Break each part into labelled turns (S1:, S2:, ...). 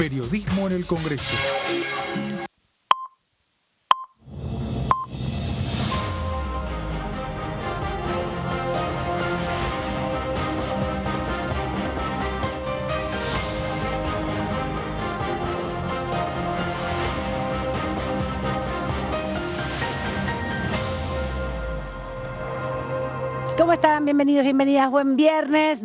S1: Periodismo en el Congreso.
S2: ¿Cómo están? Bienvenidos, bienvenidas. Buen viernes,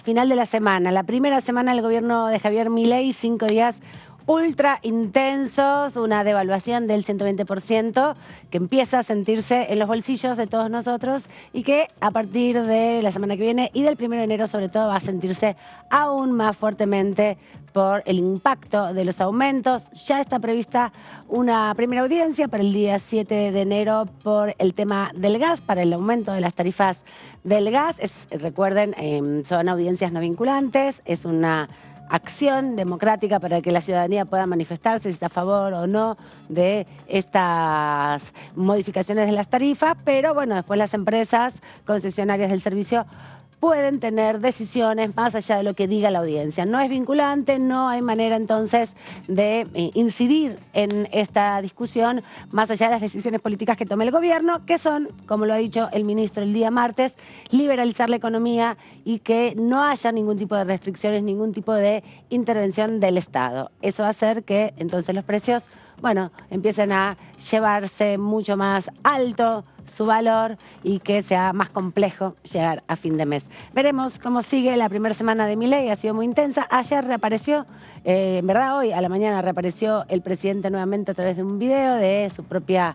S2: final de la semana. La primera semana del gobierno de Javier Milei, 5 días ultra intensos, una devaluación del 120% que empieza a sentirse en los bolsillos de todos nosotros y que a partir de la semana que viene y del 1 de enero sobre todo va a sentirse aún más fuertemente por el impacto de los aumentos. Ya está prevista una primera audiencia para el día 7 de enero por el tema del gas, para el aumento de las tarifas del gas. Recuerden, son audiencias no vinculantes, es una acción democrática para que la ciudadanía pueda manifestarse si está a favor o no de estas modificaciones de las tarifas, pero bueno, después las empresas concesionarias del servicio pueden tener decisiones más allá de lo que diga la audiencia. No es vinculante, no hay manera entonces de incidir en esta discusión más allá de las decisiones políticas que tome el gobierno, que son, como lo ha dicho el ministro el día martes, liberalizar la economía y que no haya ningún tipo de restricciones, ningún tipo de intervención del Estado. Eso va a hacer que entonces los precios, empiecen a llevarse mucho más alto su valor y que sea más complejo llegar a fin de mes. Veremos cómo sigue la primera semana de Milei, ha sido muy intensa. Ayer reapareció, en verdad hoy a la mañana reapareció el presidente nuevamente a través de un video de su propia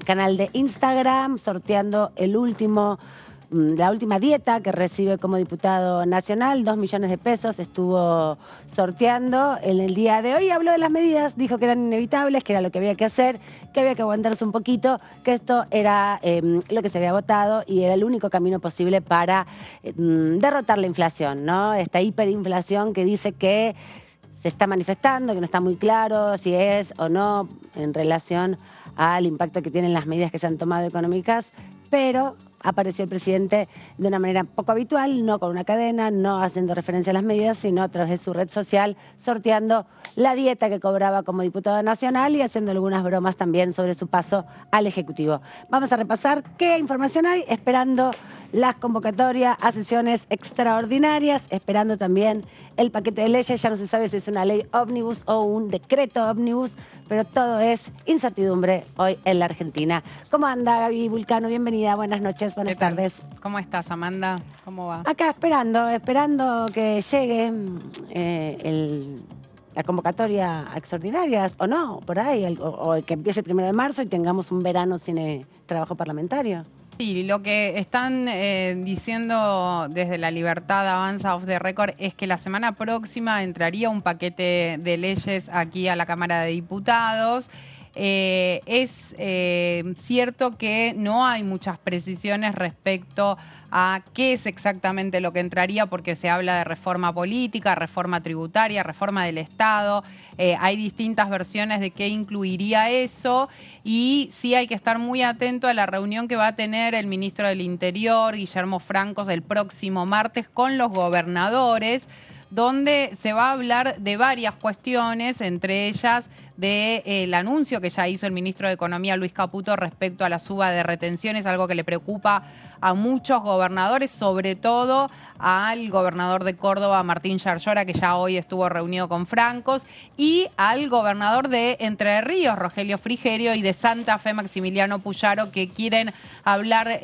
S2: canal de Instagram, sorteando la última dieta que recibe como diputado nacional, 2 millones de pesos estuvo sorteando en el día de hoy. Habló de las medidas, dijo que eran inevitables, que era lo que había que hacer, que había que aguantarse un poquito, que esto era lo que se había votado y era el único camino posible para derrotar la inflación, ¿no? Esta hiperinflación que dice que se está manifestando, que no está muy claro si es o no en relación al impacto que tienen las medidas que se han tomado económicas, pero apareció el presidente de una manera poco habitual, no con una cadena, no haciendo referencia a las medidas, sino a través de su red social, sorteando la dieta que cobraba como diputado nacional y haciendo algunas bromas también sobre su paso al Ejecutivo. Vamos a repasar qué información hay, esperando las convocatorias a sesiones extraordinarias, esperando también el paquete de leyes. Ya no se sabe si es una ley ómnibus o un decreto ómnibus, pero todo es incertidumbre hoy en la Argentina. ¿Cómo anda, Gaby Vulcano? Bienvenida, buenas noches, buenas tardes.
S3: ¿Cómo estás, Amanda? ¿Cómo va?
S2: Acá esperando que llegue la convocatoria a extraordinarias, o no, por ahí, o que empiece el 1 de marzo y tengamos un verano sin trabajo parlamentario.
S3: Sí, lo que están diciendo desde La Libertad Avanza Off the Record es que la semana próxima entraría un paquete de leyes aquí a la Cámara de Diputados. Es cierto que no hay muchas precisiones respecto a qué es exactamente lo que entraría, porque se habla de reforma política, reforma tributaria, reforma del Estado. Hay distintas versiones de qué incluiría eso y sí hay que estar muy atento a la reunión que va a tener el ministro del Interior, Guillermo Francos, el próximo martes con los gobernadores, donde se va a hablar de varias cuestiones, entre ellas del anuncio que ya hizo el ministro de Economía, Luis Caputo, respecto a la suba de retenciones, algo que le preocupa a muchos gobernadores, sobre todo al gobernador de Córdoba, Martín Yarlora, que ya hoy estuvo reunido con Francos, y al gobernador de Entre Ríos, Rogelio Frigerio, y de Santa Fe, Maximiliano Puyaro, que quieren hablar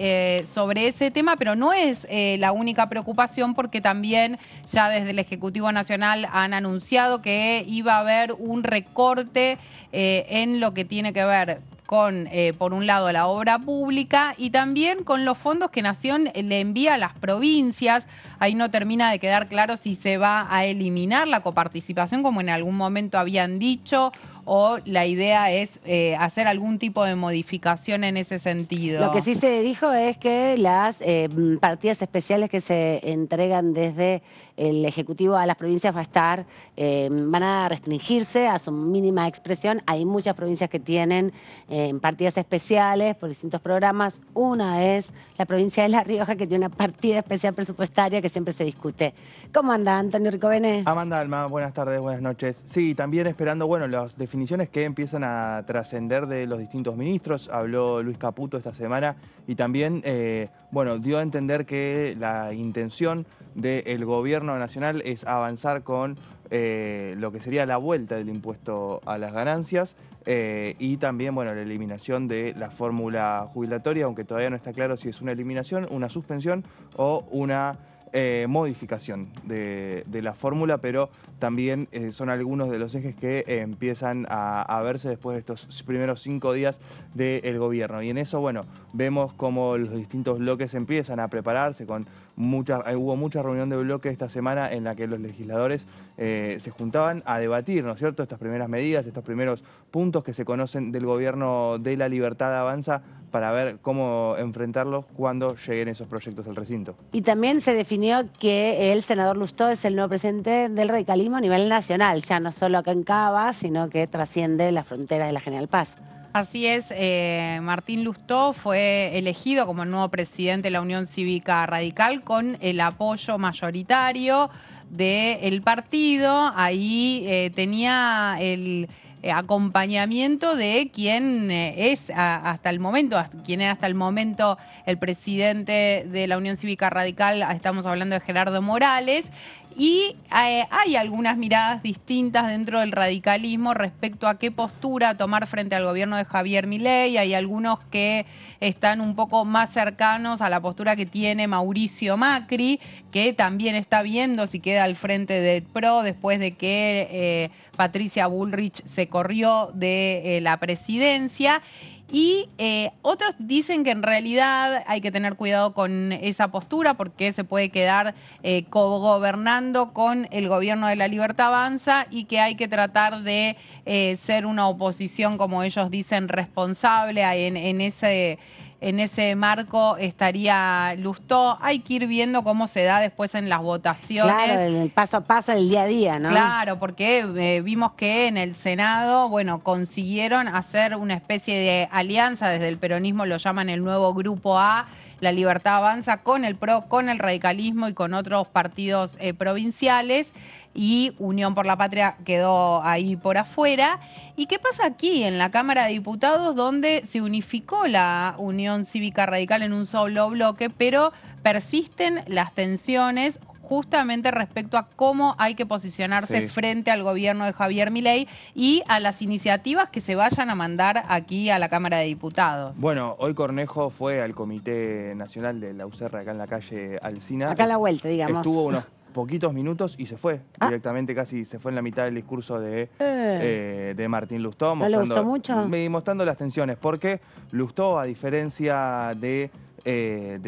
S3: sobre ese tema, pero no es la única preocupación, porque también ya desde el Ejecutivo Nacional han anunciado que iba a haber un recorte en lo que tiene que ver con, por un lado, la obra pública y también con los fondos que Nación le envía a las provincias. Ahí no termina de quedar claro si se va a eliminar la coparticipación, como en algún momento habían dicho, o la idea es hacer algún tipo de modificación en ese sentido.
S2: Lo que sí se dijo es que las partidas especiales que se entregan desde el Ejecutivo a las provincias va a estar, van a restringirse a su mínima expresión. Hay muchas provincias que tienen partidas especiales por distintos programas. Una es la provincia de La Rioja, que tiene una partida especial presupuestaria que siempre se discute. ¿Cómo anda, Antonio Ricovene?
S1: Amanda Alma, buenas tardes, buenas noches. Sí, también esperando, bueno, las definiciones que empiezan a trascender de los distintos ministros. Habló Luis Caputo esta semana y también, bueno, dio a entender que la intención del gobierno nacional es avanzar con lo que sería la vuelta del impuesto a las ganancias y también, bueno, la eliminación de la fórmula jubilatoria, aunque todavía no está claro si es una eliminación, una suspensión o una modificación de la fórmula, pero también son algunos de los ejes que empiezan a verse después de estos primeros 5 días del gobierno. Y en eso, bueno, vemos cómo los distintos bloques empiezan a prepararse con hubo mucha reunión de bloque esta semana en la que los legisladores se juntaban a debatir, ¿no es cierto?, estas primeras medidas, estos primeros puntos que se conocen del gobierno de La Libertad Avanza para ver cómo enfrentarlos cuando lleguen esos proyectos al recinto.
S2: Y también se definió que el senador Lustó es el nuevo presidente del radicalismo a nivel nacional, ya no solo acá en Cava, sino que trasciende las fronteras de la General Paz.
S3: Así es, Martín Lustó fue elegido como el nuevo presidente de la Unión Cívica Radical con el apoyo mayoritario del partido. Ahí tenía el acompañamiento de quien es hasta el momento, quien era hasta el momento el presidente de la Unión Cívica Radical, estamos hablando de Gerardo Morales. Y hay algunas miradas distintas dentro del radicalismo respecto a qué postura tomar frente al gobierno de Javier Milei. Hay algunos que están un poco más cercanos a la postura que tiene Mauricio Macri, que también está viendo si queda al frente del PRO después de que Patricia Bullrich se corrió de la presidencia. Y otros dicen que en realidad hay que tener cuidado con esa postura porque se puede quedar cogobernando con el gobierno de La Libertad Avanza y que hay que tratar de ser una oposición, como ellos dicen, responsable en ese marco estaría Lustó. Hay que ir viendo cómo se da después en las votaciones.
S2: Claro, el paso a paso, el día a día, ¿no?
S3: Claro, porque vimos que en el Senado, bueno, consiguieron hacer una especie de alianza, desde el peronismo lo llaman el nuevo Grupo A, La Libertad Avanza, con el PRO, con el radicalismo y con otros partidos provinciales. Y Unión por la Patria quedó ahí por afuera. ¿Y qué pasa aquí en la Cámara de Diputados, donde se unificó la Unión Cívica Radical en un solo bloque, pero persisten las tensiones justamente respecto a cómo hay que posicionarse frente al gobierno de Javier Milei y a las iniciativas que se vayan a mandar aquí a la Cámara de Diputados?
S1: Bueno, hoy Cornejo fue al Comité Nacional de la UCR acá en la calle Alsina.
S2: Acá a la vuelta, digamos.
S1: Estuvo unos poquitos minutos y se fue directamente, casi se fue en la mitad del discurso de Martín Lustó.
S2: ¿No le gustó mucho?
S1: Mostrando las tensiones, porque Lustó, a diferencia de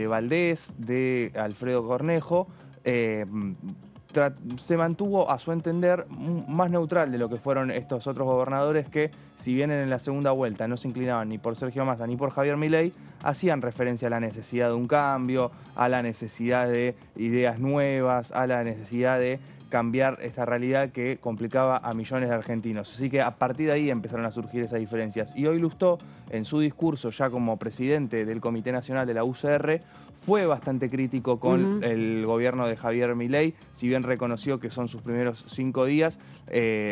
S1: Valdés, de Alfredo Cornejo, se mantuvo, a su entender, más neutral de lo que fueron estos otros gobernadores que, si bien en la segunda vuelta no se inclinaban ni por Sergio Massa ni por Javier Milei, hacían referencia a la necesidad de un cambio, a la necesidad de ideas nuevas, a la necesidad de cambiar esta realidad que complicaba a millones de argentinos. Así que a partir de ahí empezaron a surgir esas diferencias. Y hoy Lustó, en su discurso ya como presidente del Comité Nacional de la UCR, fue bastante crítico con el gobierno de Javier Milei. Si bien reconoció que son sus primeros 5 días,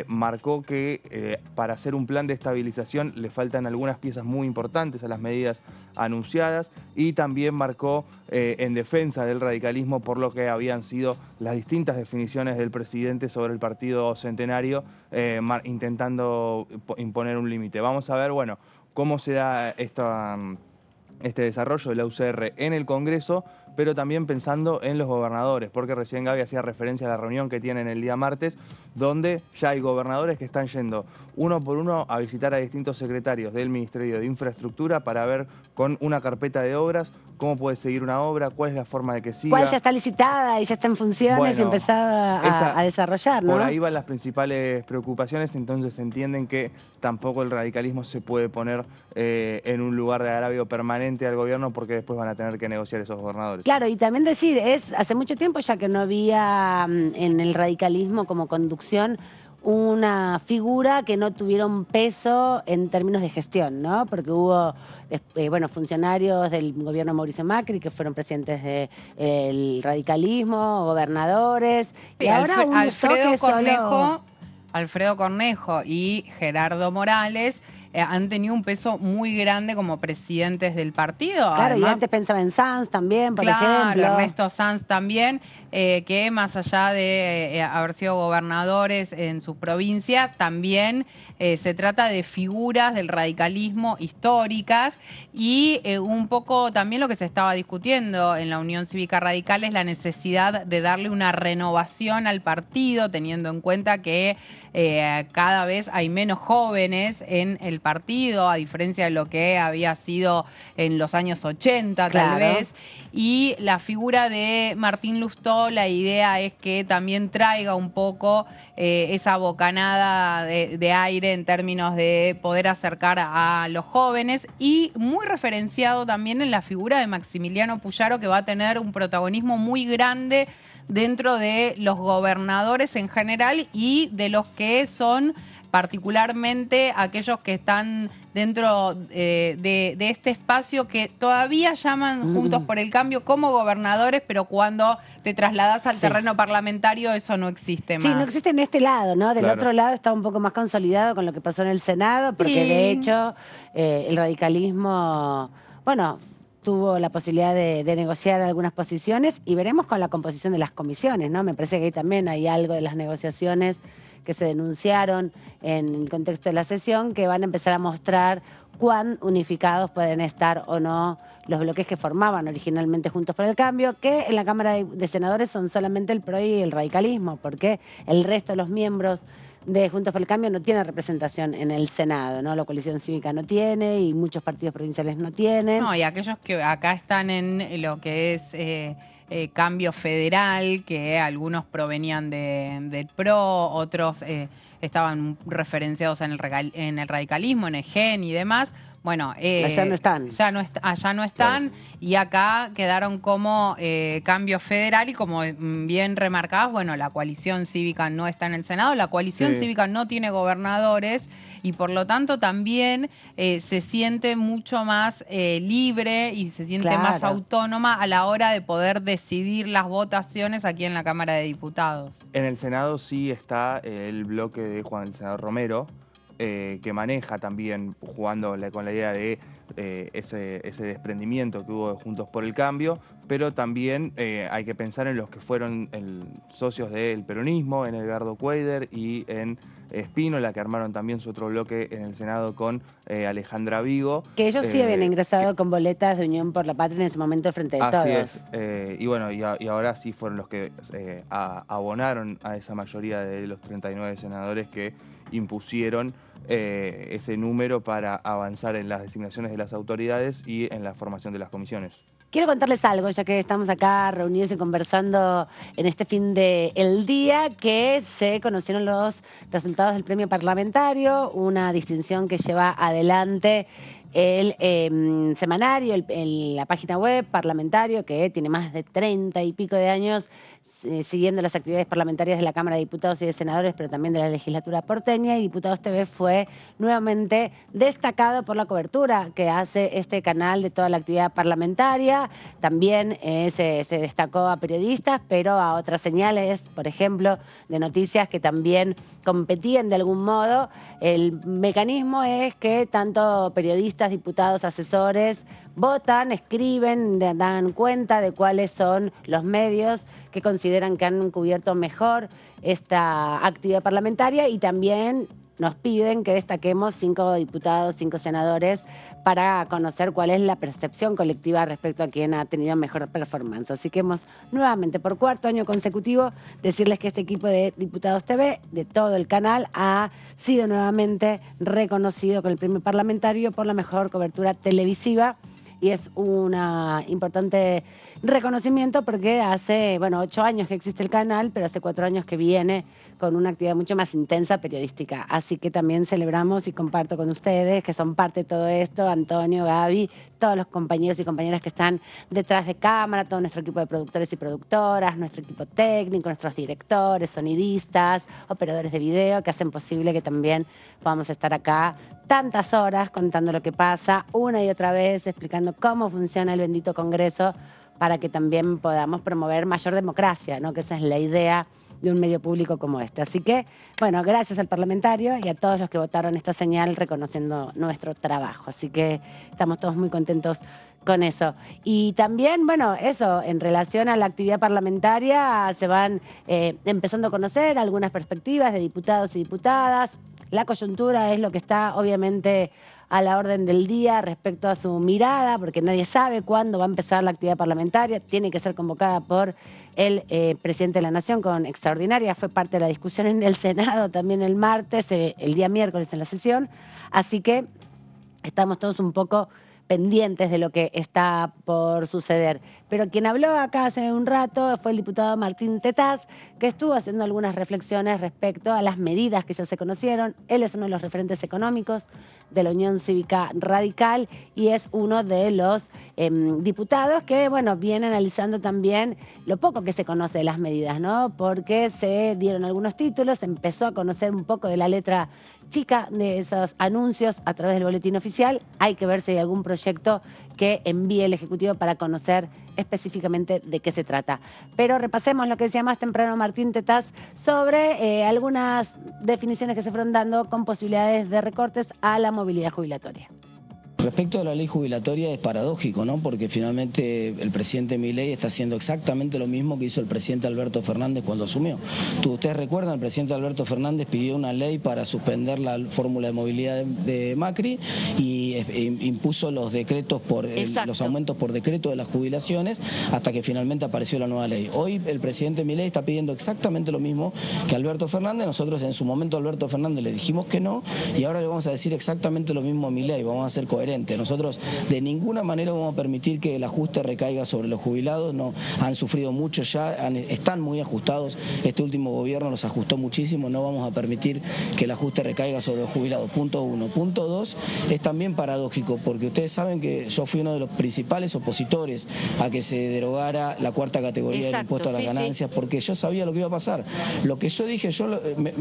S1: marcó que para hacer un plan de estabilización le faltan algunas piezas muy importantes a las medidas anunciadas, y también marcó en defensa del radicalismo por lo que habían sido las distintas definiciones del presidente sobre el partido centenario, intentando imponer un límite. Vamos a ver, bueno, cómo se da este desarrollo de la UCR en el Congreso, pero también pensando en los gobernadores, porque recién Gaby hacía referencia a la reunión que tienen el día martes, donde ya hay gobernadores que están yendo uno por uno a visitar a distintos secretarios del Ministerio de Infraestructura para ver con una carpeta de obras cómo puede seguir una obra, cuál es la forma de que siga.
S2: ¿Cuál ya está licitada y ya está en funciones
S1: Bueno,
S2: y empezada a desarrollar, ¿no?
S1: Por ahí van las principales preocupaciones, entonces entienden que tampoco el radicalismo se puede poner en un lugar de agravio permanente al gobierno porque después van a tener que negociar esos gobernadores.
S2: Claro, y también decir, hace mucho tiempo ya que no había en el radicalismo como conducción una figura que no tuviera un peso en términos de gestión, ¿no? Porque hubo funcionarios del gobierno de Mauricio Macri que fueron presidentes del radicalismo, gobernadores,
S3: sí,
S2: y ahora
S3: Alfredo Cornejo y Gerardo Morales han tenido un peso muy grande como presidentes del partido.
S2: Claro,
S3: Además,
S2: y antes pensaba en Sanz también, por ejemplo.
S3: Ernesto Sanz también, que más allá de haber sido gobernadores en sus provincias, también se trata de figuras del radicalismo históricas y un poco también lo que se estaba discutiendo en la Unión Cívica Radical es la necesidad de darle una renovación al partido, teniendo en cuenta que cada vez hay menos jóvenes en el partido, a diferencia de lo que había sido en los años 80 tal vez. Y la figura de Martín Lustó, la idea es que también traiga un poco esa bocanada de aire en términos de poder acercar a los jóvenes y muy referenciado también en la figura de Maximiliano Puyaro, que va a tener un protagonismo muy grande dentro de los gobernadores en general y de los que son particularmente aquellos que están dentro de este espacio que todavía llaman Juntos por el Cambio como gobernadores, pero cuando te trasladas al terreno parlamentario eso no existe más.
S2: Sí, no existe en este lado, ¿no? Del otro lado está un poco más consolidado con lo que pasó en el Senado, porque de hecho el radicalismo, bueno, tuvo la posibilidad de negociar algunas posiciones y veremos con la composición de las comisiones, ¿no? Me parece que ahí también hay algo de las negociaciones que se denunciaron en el contexto de la sesión que van a empezar a mostrar cuán unificados pueden estar o no los bloques que formaban originalmente Juntos por el Cambio, que en la Cámara de Senadores son solamente el PRO y el radicalismo, porque el resto de los miembros de Juntos por el Cambio no tiene representación en el Senado, ¿no? La coalición cívica no tiene y muchos partidos provinciales no tienen.
S3: No, y aquellos que acá están en lo que es Cambio Federal, que algunos provenían del PRO, otros estaban referenciados en el radicalismo, en el GEN y demás. Bueno,
S2: allá no están.
S3: Allá no están, claro. Y acá quedaron como Cambio Federal y como bien remarcabas, bueno, la coalición cívica no está en el Senado, la coalición cívica no tiene gobernadores y por lo tanto también se siente mucho más libre y se siente más autónoma a la hora de poder decidir las votaciones aquí en la Cámara de Diputados.
S1: En el Senado sí está el bloque de el senador Romero, que maneja también, jugando con la idea de ese desprendimiento que hubo de Juntos por el Cambio, pero también hay que pensar en los que fueron socios del peronismo, en Edgardo Cuéllar y en Spínola, que armaron también su otro bloque en el Senado con Alejandra Vigo.
S2: Que ellos sí habían ingresado con boletas de Unión por la Patria en ese momento frente de todos.
S1: Así es. Y bueno, y ahora sí fueron los que abonaron a esa mayoría de los 39 senadores que impusieron ese número para avanzar en las designaciones de las autoridades y en la formación de las comisiones.
S2: Quiero contarles algo, ya que estamos acá reunidos y conversando en este fin del día, que se conocieron los resultados del premio parlamentario, una distinción que lleva adelante el semanario, la página web parlamentario, que tiene más de 30 y pico de años siguiendo las actividades parlamentarias de la Cámara de Diputados y de Senadores, pero también de la legislatura porteña, y Diputados TV fue nuevamente destacado por la cobertura que hace este canal de toda la actividad parlamentaria. También se destacó a periodistas, pero a otras señales, por ejemplo, de noticias que también competían de algún modo. El mecanismo es que tanto periodistas, diputados, asesores votan, escriben, dan cuenta de cuáles son los medios que consideran que han cubierto mejor esta actividad parlamentaria, y también nos piden que destaquemos 5 diputados, 5 senadores, para conocer cuál es la percepción colectiva respecto a quién ha tenido mejor performance. Así que hemos nuevamente, por cuarto año consecutivo, decirles que este equipo de Diputados TV, de todo el canal, ha sido nuevamente reconocido con el premio parlamentario por la mejor cobertura televisiva y es un importante reconocimiento porque hace, 8 años que existe el canal, pero hace 4 años que viene con una actividad mucho más intensa periodística. Así que también celebramos y comparto con ustedes que son parte de todo esto, Antonio, Gaby, todos los compañeros y compañeras que están detrás de cámara, todo nuestro equipo de productores y productoras, nuestro equipo técnico, nuestros directores, sonidistas, operadores de video, que hacen posible que también podamos estar acá tantas horas contando lo que pasa, una y otra vez explicando cómo funciona el bendito Congreso para que también podamos promover mayor democracia, ¿no? Que esa es la idea de un medio público como este. Así que, gracias al parlamentario y a todos los que votaron esta señal reconociendo nuestro trabajo. Así que estamos todos muy contentos con eso. Y también, eso, en relación a la actividad parlamentaria, se van empezando a conocer algunas perspectivas de diputados y diputadas. La coyuntura es lo que está, obviamente, a la orden del día respecto a su mirada, porque nadie sabe cuándo va a empezar la actividad parlamentaria. Tiene que ser convocada por el presidente de la Nación con extraordinaria. Fue parte de la discusión en el Senado también el martes, el día miércoles en la sesión. Así que estamos todos un poco pendientes de lo que está por suceder. Pero quien habló acá hace un rato fue el diputado Martín Tetaz, que estuvo haciendo algunas reflexiones respecto a las medidas que ya se conocieron. Él es uno de los referentes económicos de la Unión Cívica Radical y es uno de los diputados que, viene analizando también lo poco que se conoce de las medidas, ¿no? Porque se dieron algunos títulos, se empezó a conocer un poco de la letra chica de esos anuncios a través del boletín oficial. Hay que ver si hay algún proyecto que envíe el Ejecutivo para conocer específicamente de qué se trata. Pero repasemos lo que decía más temprano Martín Tetaz sobre algunas definiciones que se fueron dando con posibilidades de recortes a la movilidad jubilatoria.
S4: Respecto a la ley jubilatoria es paradójico, ¿no? Porque finalmente el presidente Milei está haciendo exactamente lo mismo que hizo el presidente Alberto Fernández cuando asumió. Ustedes recuerdan, el presidente Alberto Fernández pidió una ley para suspender la fórmula de movilidad de Macri y impuso los decretos los aumentos por decreto de las jubilaciones hasta que finalmente apareció la nueva ley. Hoy el presidente Milei está pidiendo exactamente lo mismo que Alberto Fernández. Nosotros en su momento a Alberto Fernández le dijimos que no y ahora le vamos a decir exactamente lo mismo a Milei. Vamos a ser coherentes. Nosotros de ninguna manera vamos a permitir que el ajuste recaiga sobre los jubilados. No, han sufrido mucho ya, están muy ajustados. Este último gobierno los ajustó muchísimo. No vamos a permitir que el ajuste recaiga sobre los jubilados. Punto 1. Punto 2, es también paradójico porque ustedes saben que yo fui uno de los principales opositores a que se derogara la cuarta categoría del impuesto a las ganancias, porque yo sabía lo que iba a pasar. Lo que yo dije,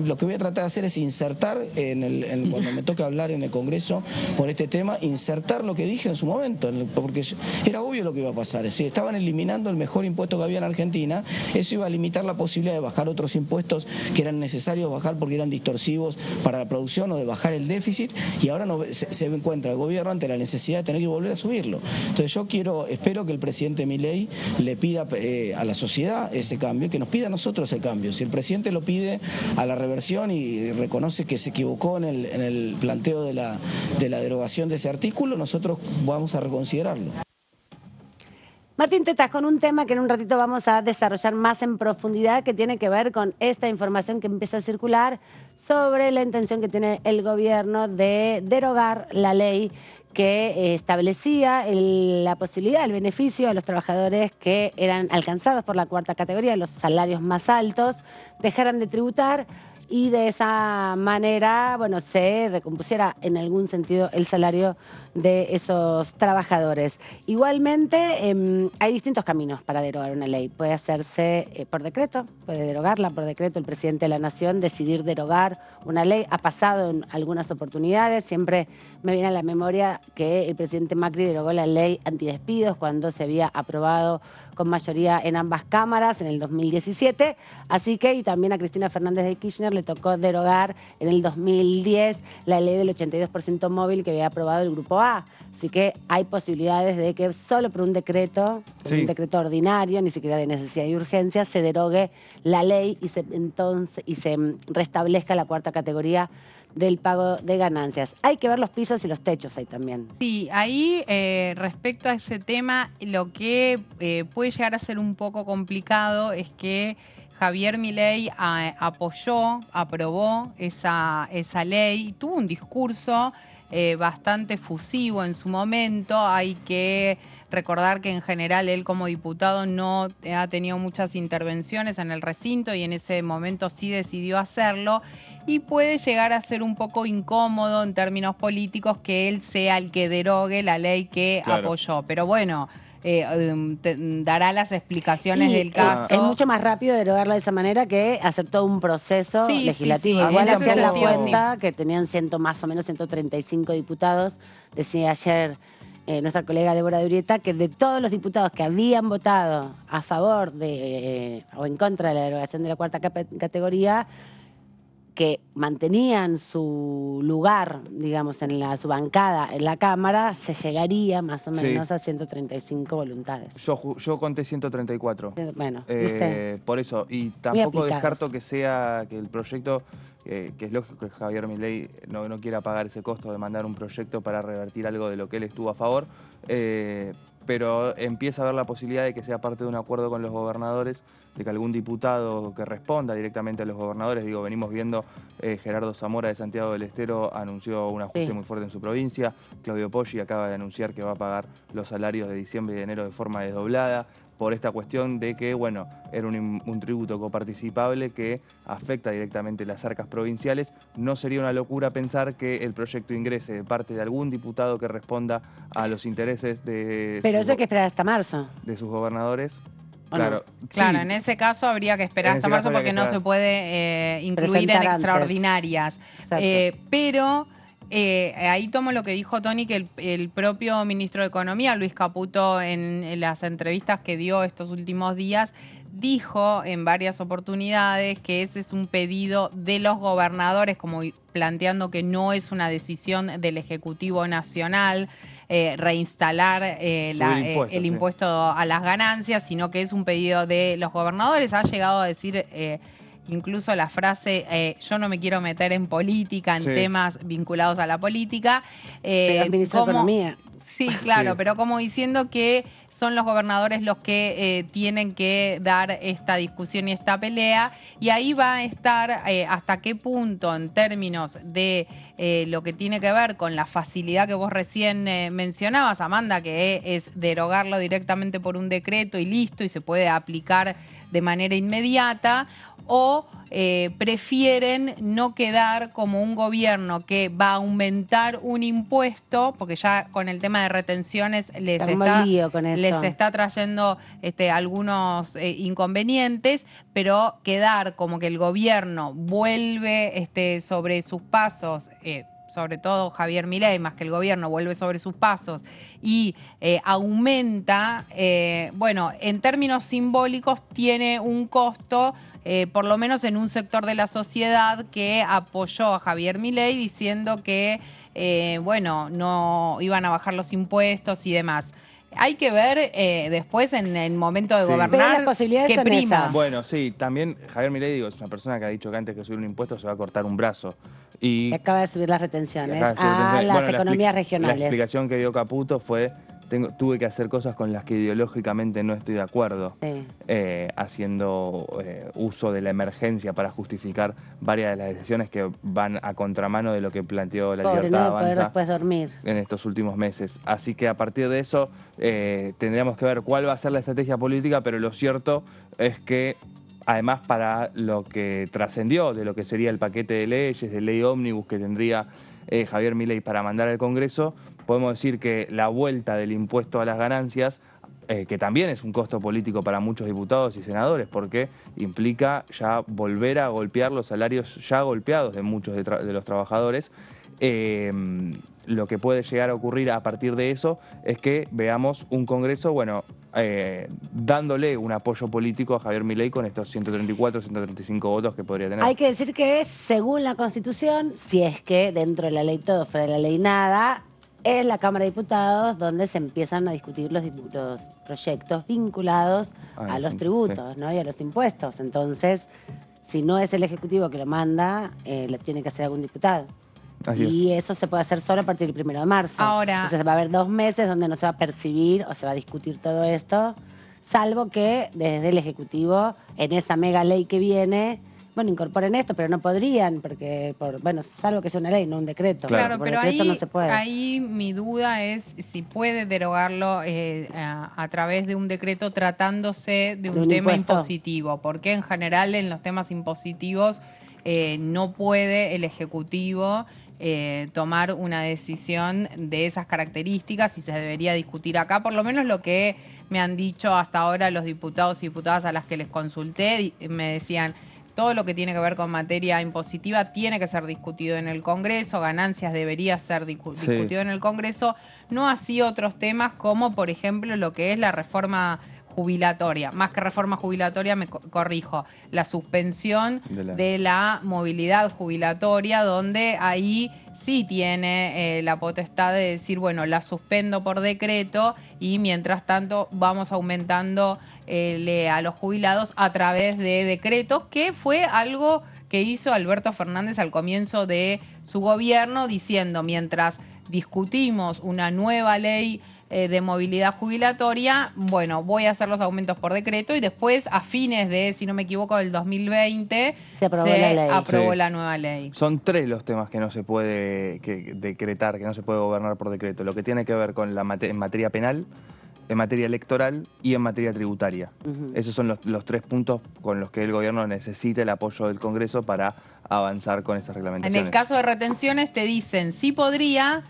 S4: lo que voy a tratar de hacer es insertar cuando me toca hablar en el Congreso por este tema, insertar lo que dije en su momento, porque era obvio lo que iba a pasar. Si estaban eliminando el mejor impuesto que había en Argentina, eso iba a limitar la posibilidad de bajar otros impuestos que eran necesarios bajar porque eran distorsivos para la producción o de bajar el déficit, y ahora se encuentra el gobierno ante la necesidad de tener que volver a subirlo. Entonces espero que el presidente Milei le pida a la sociedad ese cambio, que nos pida a nosotros el cambio. Si el presidente lo pide a la reversión y reconoce que se equivocó en el planteo de la derogación de ese artículo, nosotros vamos a reconsiderarlo.
S2: Martín Tetaz, con un tema que en un ratito vamos a desarrollar más en profundidad, que tiene que ver con esta información que empieza a circular sobre la intención que tiene el gobierno de derogar la ley que establecía la posibilidad, el beneficio a los trabajadores que eran alcanzados por la cuarta categoría, los salarios más altos, dejaran de tributar y de esa manera, se recompusiera en algún sentido el salario de esos trabajadores. Igualmente, hay distintos caminos para derogar una ley. Puede hacerse por decreto, puede derogarla por decreto el presidente de la Nación, decidir derogar una ley. Ha pasado en algunas oportunidades, siempre me viene a la memoria que el presidente Macri derogó la ley antidespidos cuando se había aprobado con mayoría en ambas cámaras en el 2017, así que y también a Cristina Fernández de Kirchner le tocó derogar en el 2010 la ley del 82% móvil que había aprobado el Grupo A. Así que hay posibilidades de que solo por un decreto ordinario, ni siquiera de necesidad y urgencia, se derogue la ley y se restablezca la cuarta categoría del pago de ganancias. Hay que ver los pisos y los techos ahí también.
S3: Sí, ahí respecto a ese tema, lo que puede llegar a ser un poco complicado es que Javier Milei aprobó esa ley, tuvo un discurso bastante fusivo en su momento. Hay que recordar que en general él como diputado no ha tenido muchas intervenciones en el recinto y en ese momento sí decidió hacerlo, y puede llegar a ser un poco incómodo en términos políticos que él sea el que derogue la ley que apoyó. Pero bueno, dará las explicaciones del caso.
S2: Es mucho más rápido derogarlo de esa manera que hacer todo un proceso legislativo.
S3: Sí.
S2: Igual
S3: En
S2: hacían
S3: ese
S2: la
S3: sentido,
S2: cuenta que tenían más o menos 135 diputados. Decía ayer nuestra colega Débora de Urieta que de todos los diputados que habían votado a favor de o en contra de la derogación de la cuarta categoría, que mantenían su lugar, digamos, en su bancada en la Cámara, se llegaría más o menos a 135 voluntades.
S1: Yo conté 134.
S2: Bueno, ¿viste?
S1: Por eso, y tampoco descarto que el proyecto, que es lógico que Javier Milei no quiera pagar ese costo de mandar un proyecto para revertir algo de lo que él estuvo a favor, pero empieza a haber la posibilidad de que sea parte de un acuerdo con los gobernadores, de que algún diputado que responda directamente a los gobernadores, venimos viendo, Gerardo Zamora de Santiago del Estero anunció un ajuste muy fuerte en su provincia, Claudio Poggi acaba de anunciar que va a pagar los salarios de diciembre y de enero de forma desdoblada, por esta cuestión de que, bueno, era un tributo coparticipable que afecta directamente las arcas provinciales. No sería una locura pensar que el proyecto ingrese de parte de algún diputado que responda a los intereses de...
S2: Pero eso hay que esperar hasta marzo.
S1: De sus gobernadores.
S3: Claro, en ese caso habría que esperar hasta marzo porque no se puede incluir en extraordinarias. Pero ahí tomo lo que dijo Tony, que el propio ministro de Economía, Luis Caputo, en las entrevistas que dio estos últimos días, dijo en varias oportunidades que ese es un pedido de los gobernadores, como planteando que no es una decisión del Ejecutivo Nacional, reinstalar el impuesto a las ganancias, sino que es un pedido de los gobernadores. Ha llegado a decir incluso la frase, yo no me quiero meter en política, en temas vinculados a la política.
S2: Pero el ministro de Economía.
S3: Sí, claro, pero como diciendo que son los gobernadores los que tienen que dar esta discusión y esta pelea, y ahí va a estar hasta qué punto en términos de lo que tiene que ver con la facilidad que vos recién mencionabas, Amanda, que es derogarlo directamente por un decreto y listo, y se puede aplicar de manera inmediata, o prefieren no quedar como un gobierno que va a aumentar un impuesto, porque ya con el tema de retenciones les está trayendo algunos inconvenientes, pero quedar como que el gobierno vuelve sobre sus pasos, sobre todo Javier Milei, más que el gobierno, vuelve sobre sus pasos y aumenta, bueno, en términos simbólicos tiene un costo, por lo menos en un sector de la sociedad que apoyó a Javier Milei diciendo que, bueno, no iban a bajar los impuestos y demás. Hay que ver después en el momento de gobernar qué prima.
S1: Bueno, sí, también Javier Milei, es una persona que ha dicho que antes que subir un impuesto se va a cortar un brazo. Y
S2: acaba de subir las retenciones a las economías regionales.
S1: La explicación que dio Caputo fue, tuve que hacer cosas con las que ideológicamente no estoy de acuerdo, haciendo uso de la emergencia para justificar varias de las decisiones que van a contramano de lo que planteó la Libertad Avanza
S2: después dormir
S1: en estos últimos meses. Así que a partir de eso tendríamos que ver cuál va a ser la estrategia política, pero lo cierto es que además para lo que trascendió de lo que sería el paquete de leyes, de ley ómnibus que tendría Javier Milei para mandar al Congreso, podemos decir que la vuelta del impuesto a las ganancias, que también es un costo político para muchos diputados y senadores, porque implica ya volver a golpear los salarios ya golpeados de muchos de los trabajadores, lo que puede llegar a ocurrir a partir de eso es que veamos un Congreso, bueno, dándole un apoyo político a Javier Milei con estos 134, 135 votos que podría tener.
S2: Hay que decir que según la Constitución, si es que dentro de la ley todo, fuera de la ley nada, es la Cámara de Diputados donde se empiezan a discutir los proyectos vinculados a los tributos, ¿no? Y a los impuestos. Entonces, si no es el Ejecutivo que lo manda, lo tiene que hacer algún diputado. Y eso se puede hacer solo a partir del 1 de marzo.
S3: Ahora,
S2: entonces va a haber 2 meses donde no se va a percibir o se va a discutir todo esto, salvo que desde el Ejecutivo, en esa mega ley que viene, bueno, incorporen esto, pero no podrían, porque, salvo que sea una ley, no un decreto.
S3: Claro,
S2: por
S3: pero
S2: decreto
S3: ahí,
S2: no se puede.
S3: ahí mi duda es si puede derogarlo a través de un decreto tratándose de un tema
S2: impuesto
S3: impositivo, porque en general en los temas impositivos no puede el Ejecutivo tomar una decisión de esas características y se debería discutir acá, por lo menos lo que me han dicho hasta ahora los diputados y diputadas a las que les consulté, me decían, todo lo que tiene que ver con materia impositiva tiene que ser discutido en el Congreso, ganancias debería ser discutido en el Congreso, no así otros temas como, por ejemplo, lo que es la reforma jubilatoria, más que reforma jubilatoria, me corrijo, la suspensión de la movilidad jubilatoria, donde ahí sí tiene la potestad de decir, bueno, la suspendo por decreto y mientras tanto vamos aumentando a los jubilados a través de decretos, que fue algo que hizo Alberto Fernández al comienzo de su gobierno, diciendo, mientras discutimos una nueva ley de movilidad jubilatoria, bueno, voy a hacer los aumentos por decreto y después a fines de, si no me equivoco, del 2020 se aprobó la nueva ley.
S1: Son 3 los temas que no se puede decretar, que no se puede gobernar por decreto. Lo que tiene que ver con en materia penal, en materia electoral y en materia tributaria. Esos son los 3 puntos con los que el gobierno necesita el apoyo del Congreso para avanzar con esas reglamentaciones.
S3: En el caso de retenciones te dicen, sí podría,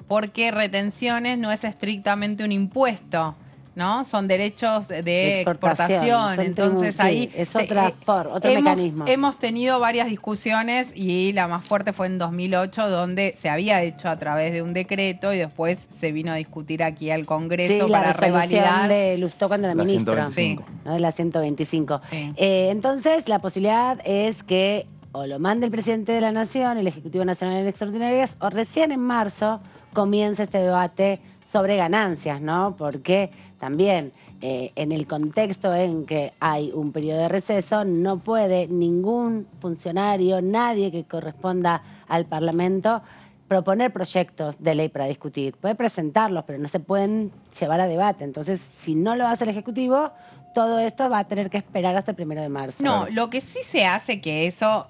S3: porque retenciones no es estrictamente un impuesto, ¿no? Son derechos de exportación. Entonces ahí
S2: es otro mecanismo.
S3: Hemos tenido varias discusiones y la más fuerte fue en 2008, donde se había hecho a través de un decreto y después se vino a discutir aquí al Congreso para revalidar.
S2: De Lustó cuando era ministro.
S1: 125.
S2: ¿No? De la 125.
S3: Sí.
S2: Entonces, la posibilidad es que o lo mande el presidente de la Nación, el Ejecutivo Nacional en Extraordinarias, o recién en marzo comienza este debate sobre ganancias, ¿no? Porque también en el contexto en que hay un periodo de receso, no puede ningún funcionario, nadie que corresponda al Parlamento, proponer proyectos de ley para discutir. Puede presentarlos, pero no se pueden llevar a debate. Entonces, si no lo hace el Ejecutivo, todo esto va a tener que esperar hasta el 1 de marzo.
S3: No, lo que sí se hace, que eso...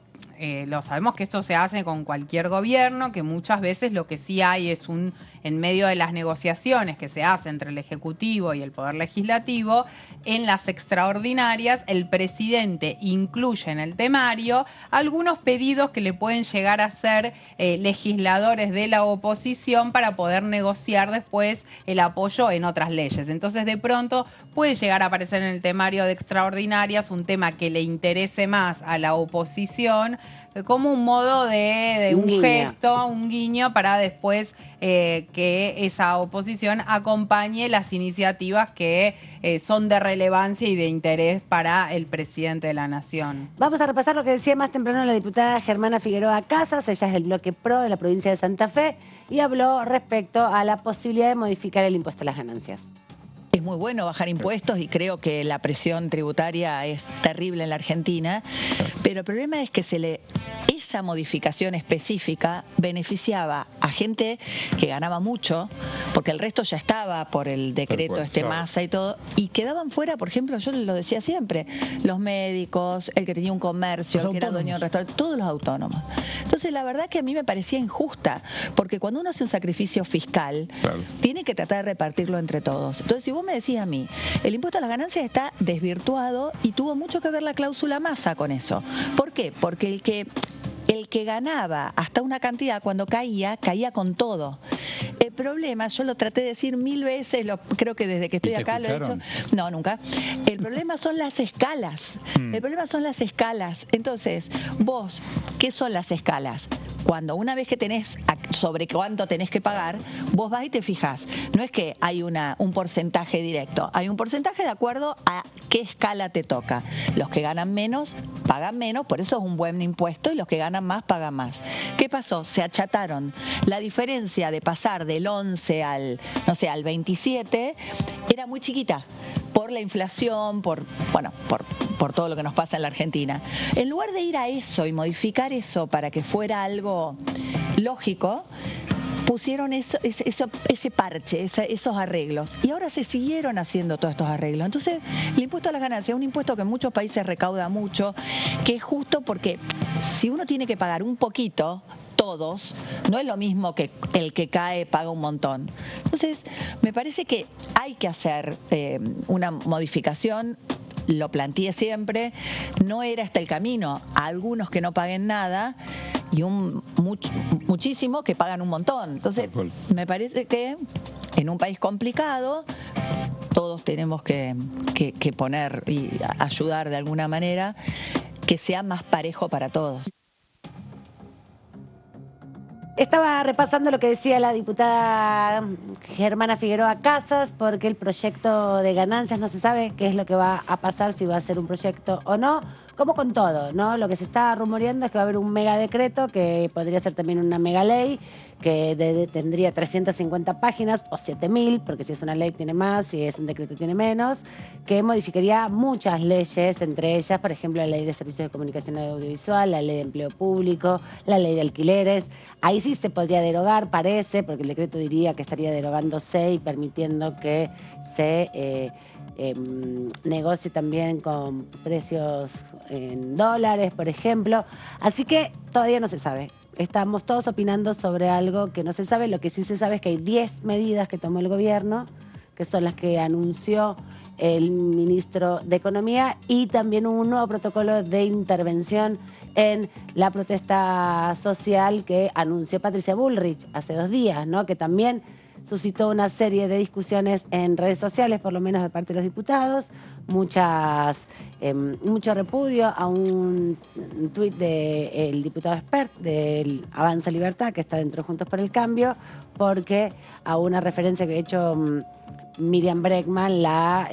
S3: lo sabemos que esto se hace con cualquier gobierno, que muchas veces lo que sí hay es en medio de las negociaciones que se hacen entre el Ejecutivo y el Poder Legislativo, en las extraordinarias el presidente incluye en el temario algunos pedidos que le pueden llegar a hacer legisladores de la oposición para poder negociar después el apoyo en otras leyes. Entonces, de pronto puede llegar a aparecer en el temario de extraordinarias un tema que le interese más a la oposición, como un modo de un gesto, un guiño para después que esa oposición acompañe las iniciativas que son de relevancia y de interés para el presidente de la Nación.
S2: Vamos a repasar lo que decía más temprano la diputada Germana Figueroa Casas. Ella es del bloque PRO de la provincia de Santa Fe y habló respecto a la posibilidad de modificar el impuesto a las ganancias.
S5: Es muy bueno bajar impuestos y creo que la presión tributaria es terrible en la Argentina, pero el problema es que esa modificación específica beneficiaba a gente que ganaba mucho, porque el resto ya estaba por el decreto Massa y todo, y quedaban fuera, por ejemplo, yo lo decía siempre, los médicos, el que tenía un comercio, el que era dueño de un restaurante, todos los autónomos. Entonces la verdad que a mí me parecía injusta, porque cuando uno hace un sacrificio fiscal, tiene que tratar de repartirlo entre todos. Entonces si vos me decís a mí, el impuesto a las ganancias está desvirtuado y tuvo mucho que ver la cláusula Massa con eso. ¿Por qué? Porque el que ganaba hasta una cantidad, cuando caía con todo. El problema, yo lo traté de decir 1000 veces, creo que desde que estoy acá lo he dicho. No, nunca. El problema son las escalas. El problema son las escalas. Entonces, vos, ¿qué son las escalas? Cuando una vez que tenés sobre cuánto tenés que pagar, vos vas y te fijás. No es que hay un porcentaje directo, hay un porcentaje de acuerdo a qué escala te toca. Los que ganan menos, pagan menos, por eso es un buen impuesto, y los que ganan más, pagan más. ¿Qué pasó? Se achataron. La diferencia de pasar del 11 al 27 era muy chiquita, por la inflación, por todo lo que nos pasa en la Argentina. En lugar de ir a eso y modificar eso para que fuera algo lógico, pusieron ese parche, esos arreglos. Y ahora se siguieron haciendo todos estos arreglos. Entonces, el impuesto a las ganancias es un impuesto que en muchos países recauda mucho, que es justo porque si uno tiene que pagar un poquito, todos, no es lo mismo que el que cae paga un montón. Entonces, me parece que hay que hacer una modificación. Lo planteé siempre, no era este el camino. A algunos que no paguen nada y muchísimo que pagan un montón. Entonces, me parece que en un país complicado todos tenemos que poner y ayudar de alguna manera que sea más parejo para todos.
S2: Estaba repasando lo que decía la diputada Germana Figueroa Casas, porque el proyecto de ganancias no se sabe qué es lo que va a pasar, si va a ser un proyecto o no, como con todo, ¿no? Lo que se está rumoreando es que va a haber un mega decreto, que podría ser también una mega ley, que tendría 350 páginas o 7.000, porque si es una ley tiene más, si es un decreto tiene menos, que modificaría muchas leyes, entre ellas, por ejemplo, la ley de servicios de comunicación audiovisual, la ley de empleo público, la ley de alquileres. Ahí sí se podría derogar, parece, porque el decreto diría que estaría derogándose y permitiendo que se negocie también con precios en dólares, por ejemplo. Así que todavía no se sabe. Estamos todos opinando sobre algo que no se sabe. Lo que sí se sabe es que hay 10 medidas que tomó el gobierno, que son las que anunció el ministro de Economía, y también un nuevo protocolo de intervención en la protesta social que anunció Patricia Bullrich hace 2 días, ¿no? Que también suscitó una serie de discusiones en redes sociales, por lo menos de parte de los diputados, mucho repudio a un tuit del diputado Espert, del Avanza Libertad, que está dentro de Juntos por el Cambio, porque a una referencia que ha hecho Miriam Bregman la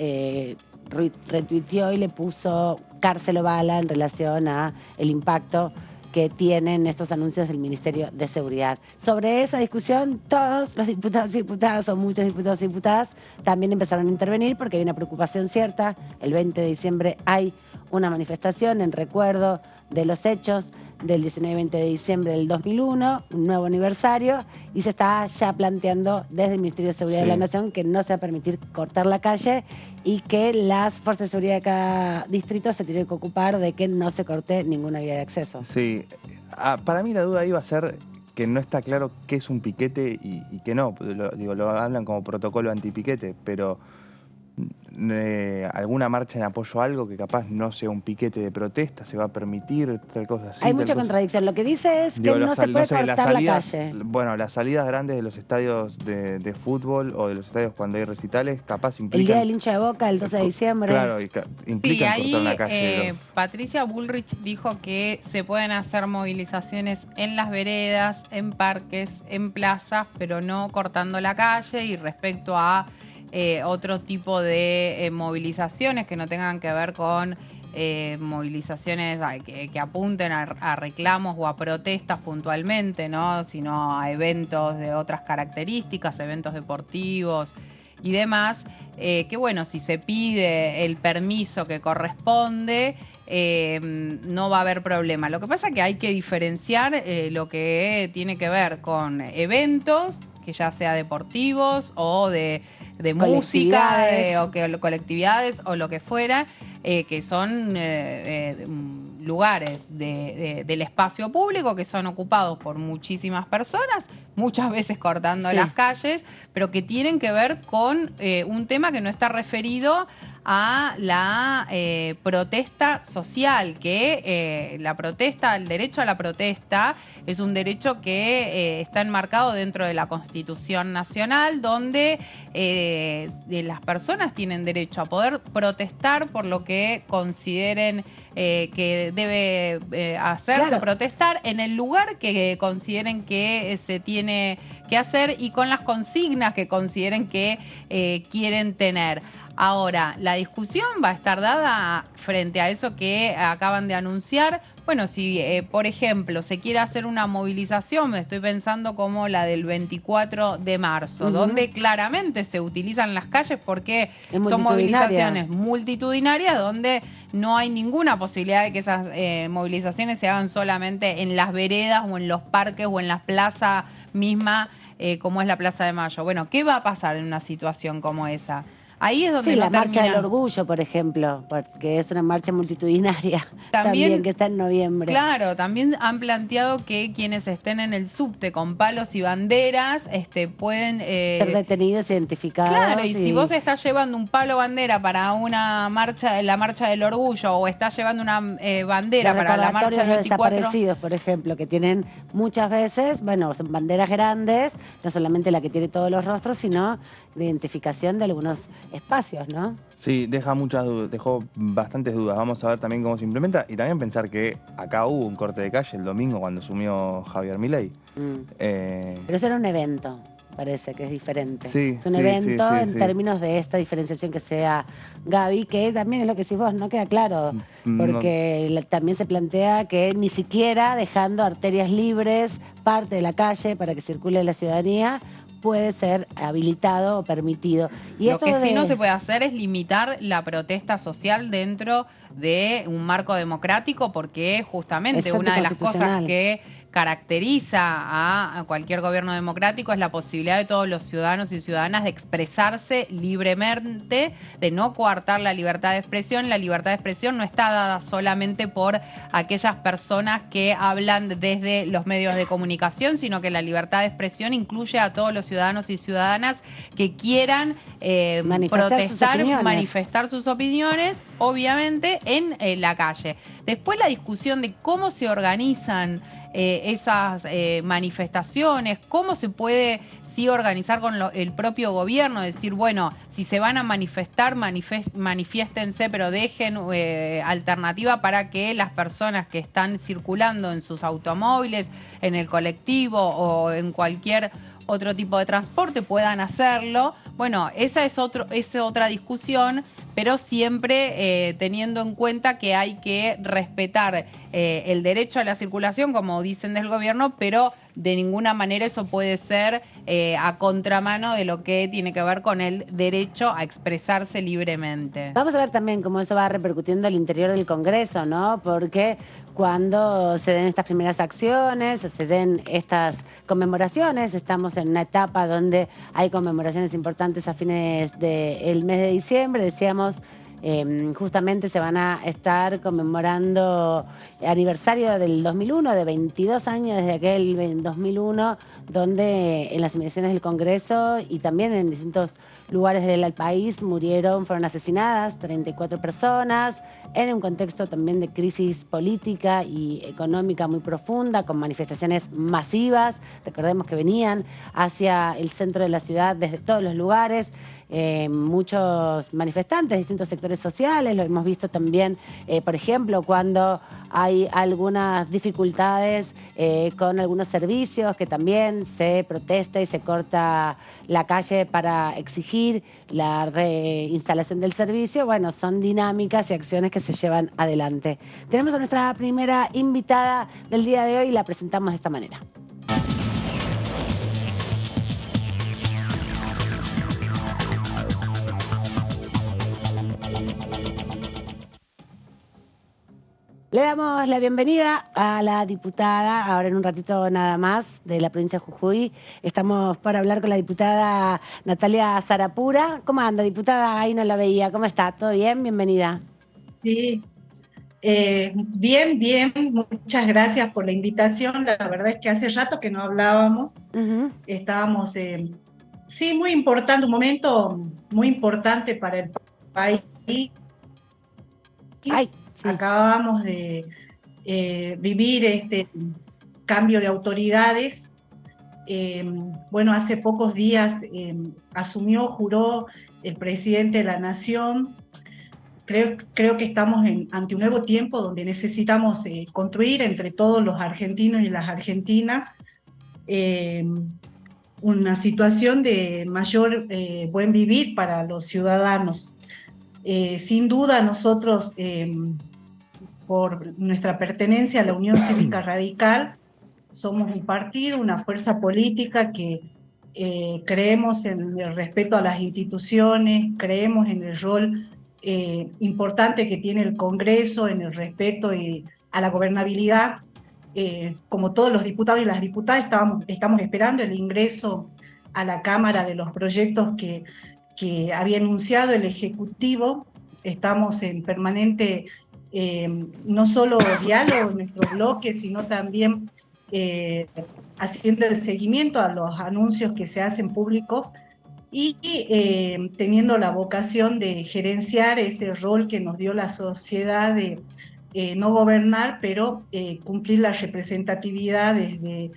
S2: retuiteó y le puso cárcel o bala en relación a el impacto que tienen estos anuncios del Ministerio de Seguridad. Sobre esa discusión, todos los diputados y diputadas, o muchos diputados y diputadas, también empezaron a intervenir porque hay una preocupación cierta. El 20 de diciembre hay una manifestación en recuerdo de los hechos del 19 y 20 de diciembre del 2001, un nuevo aniversario, y se está ya planteando desde el Ministerio de Seguridad de la Nación que no se va a permitir cortar la calle y que las fuerzas de seguridad de cada distrito se tienen que ocupar de que no se corte ninguna vía de acceso.
S1: Sí, para mí la duda ahí va a ser que no está claro qué es un piquete y qué no. Lo hablan como protocolo antipiquete, pero alguna marcha en apoyo a algo que capaz no sea un piquete de protesta, se va a permitir tal cosa así.
S2: Hay mucha contradicción. Lo que dice es que no se puede cortar la calle.
S1: Bueno, las salidas grandes de los estadios de fútbol o de los estadios cuando hay recitales, capaz implican...
S2: El día del hincha de Boca, el 12 de diciembre.
S1: Claro, implican cortar la calle.
S3: Patricia Bullrich dijo que se pueden hacer movilizaciones en las veredas, en parques, en plazas, pero no cortando la calle. Y respecto a otro tipo de movilizaciones que no tengan que ver con movilizaciones que apunten a reclamos o a protestas puntualmente, ¿no? Sino a eventos de otras características, eventos deportivos y demás, que bueno, si se pide el permiso que corresponde, no va a haber problema. Lo que pasa es que hay que diferenciar lo que tiene que ver con eventos, que ya sea deportivos o de música, o que colectividades o lo que fuera, que son lugares del espacio público que son ocupados por muchísimas personas, muchas veces cortando las calles, pero que tienen que ver con un tema que no está referido a la protesta social, que la protesta, el derecho a la protesta es un derecho que está enmarcado dentro de la Constitución Nacional, donde las personas tienen derecho a poder protestar por lo que consideren que debe hacerse, protestar en el lugar que consideren que se tiene que hacer y con las consignas que consideren que quieren tener. Ahora, la discusión va a estar dada frente a eso que acaban de anunciar. Bueno, si, por ejemplo, se quiere hacer una movilización, me estoy pensando como la del 24 de marzo, donde claramente se utilizan las calles porque son movilizaciones multitudinarias, donde no hay ninguna posibilidad de que esas movilizaciones se hagan solamente en las veredas o en los parques o en la plaza misma, como es la Plaza de Mayo. Bueno, ¿qué va a pasar en una situación como esa? Ahí es donde
S2: sí, la marcha del orgullo, por ejemplo, porque es una marcha multitudinaria también que está en noviembre.
S3: Claro, también han planteado que quienes estén en el subte con palos y banderas pueden
S2: ser detenidos, identificados.
S3: Claro, y si vos estás llevando un palo bandera para una marcha, la marcha del orgullo, o estás llevando una bandera para la marcha del 24...
S2: desaparecidos, por ejemplo, que tienen muchas veces, bueno, son banderas grandes, no solamente la que tiene todos los rostros, sino de identificación de algunos espacios, ¿no?
S1: Sí, dejó bastantes dudas. Vamos a ver también cómo se implementa y también pensar que acá hubo un corte de calle el domingo cuando asumió Javier Milei.
S2: Pero eso era un evento, parece que es diferente.
S1: Sí,
S2: es un evento en términos de esta diferenciación que sea Gaby, que también es lo que decís vos, no queda claro, porque también se plantea que ni siquiera dejando arterias libres, parte de la calle para que circule la ciudadanía, puede ser habilitado o permitido. Y
S3: lo que sí no se puede hacer es limitar la protesta social dentro de un marco democrático, porque justamente una de las cosas que caracteriza a cualquier gobierno democrático es la posibilidad de todos los ciudadanos y ciudadanas de expresarse libremente, de no coartar la libertad de expresión. La libertad de expresión no está dada solamente por aquellas personas que hablan desde los medios de comunicación, sino que la libertad de expresión incluye a todos los ciudadanos y ciudadanas que quieran manifestar sus opiniones, obviamente, en la calle. Después la discusión de cómo se organizan esas manifestaciones, cómo se puede organizar con el propio gobierno, decir, bueno, si se van a manifestar, manifiéstense, pero dejen alternativa para que las personas que están circulando en sus automóviles, en el colectivo o en cualquier otro tipo de transporte puedan hacerlo. Bueno, esa es otra discusión, pero siempre teniendo en cuenta que hay que respetar el derecho a la circulación, como dicen del gobierno, pero de ninguna manera eso puede ser a contramano de lo que tiene que ver con el derecho a expresarse libremente.
S2: Vamos a ver también cómo eso va repercutiendo al interior del Congreso, ¿no? Porque cuando se den estas primeras acciones, se den estas conmemoraciones, estamos en una etapa donde hay conmemoraciones importantes a fines del mes de diciembre, decíamos, justamente se van a estar conmemorando aniversario del 2001, de 22 años desde aquel 2001, donde en las inmediaciones del Congreso y también en distintos lugares del país fueron asesinadas 34 personas, en un contexto también de crisis política y económica muy profunda, con manifestaciones masivas. Recordemos que venían hacia el centro de la ciudad desde todos los lugares, muchos manifestantes de distintos sectores sociales. Lo hemos visto también, por ejemplo, cuando hay algunas dificultades con algunos servicios, que también se protesta y se corta la calle para exigir la reinstalación del servicio. Bueno, son dinámicas y acciones que se llevan adelante. Tenemos a nuestra primera invitada del día de hoy y la presentamos de esta manera. Le damos la bienvenida a la diputada, ahora en un ratito nada más, de la provincia de Jujuy. Estamos para hablar con la diputada Natalia Sarapura. ¿Cómo anda, diputada? Ahí no la veía. ¿Cómo está? ¿Todo bien? Bienvenida.
S6: Sí, bien. Muchas gracias por la invitación. La verdad es que hace rato que no hablábamos. Estábamos, sí, muy importante, un momento muy importante para el país.
S2: Ay. Sí.
S6: Acabamos de vivir este cambio de autoridades. Bueno, hace pocos días juró el presidente de la Nación. Creo que estamos ante un nuevo tiempo donde necesitamos construir entre todos los argentinos y las argentinas una situación de mayor buen vivir para los ciudadanos. Sin duda nosotros, por nuestra pertenencia a la Unión Cívica Radical, somos un partido, una fuerza política que creemos en el respeto a las instituciones, creemos en el rol importante que tiene el Congreso, en el respeto a la gobernabilidad. Como todos los diputados y las diputadas, estamos esperando el ingreso a la Cámara de los proyectos que había anunciado el Ejecutivo. Estamos en permanente, no solo diálogo en nuestro bloque, sino también haciendo el seguimiento a los anuncios que se hacen públicos y teniendo la vocación de gerenciar ese rol que nos dio la sociedad de no gobernar, pero cumplir la representatividad desde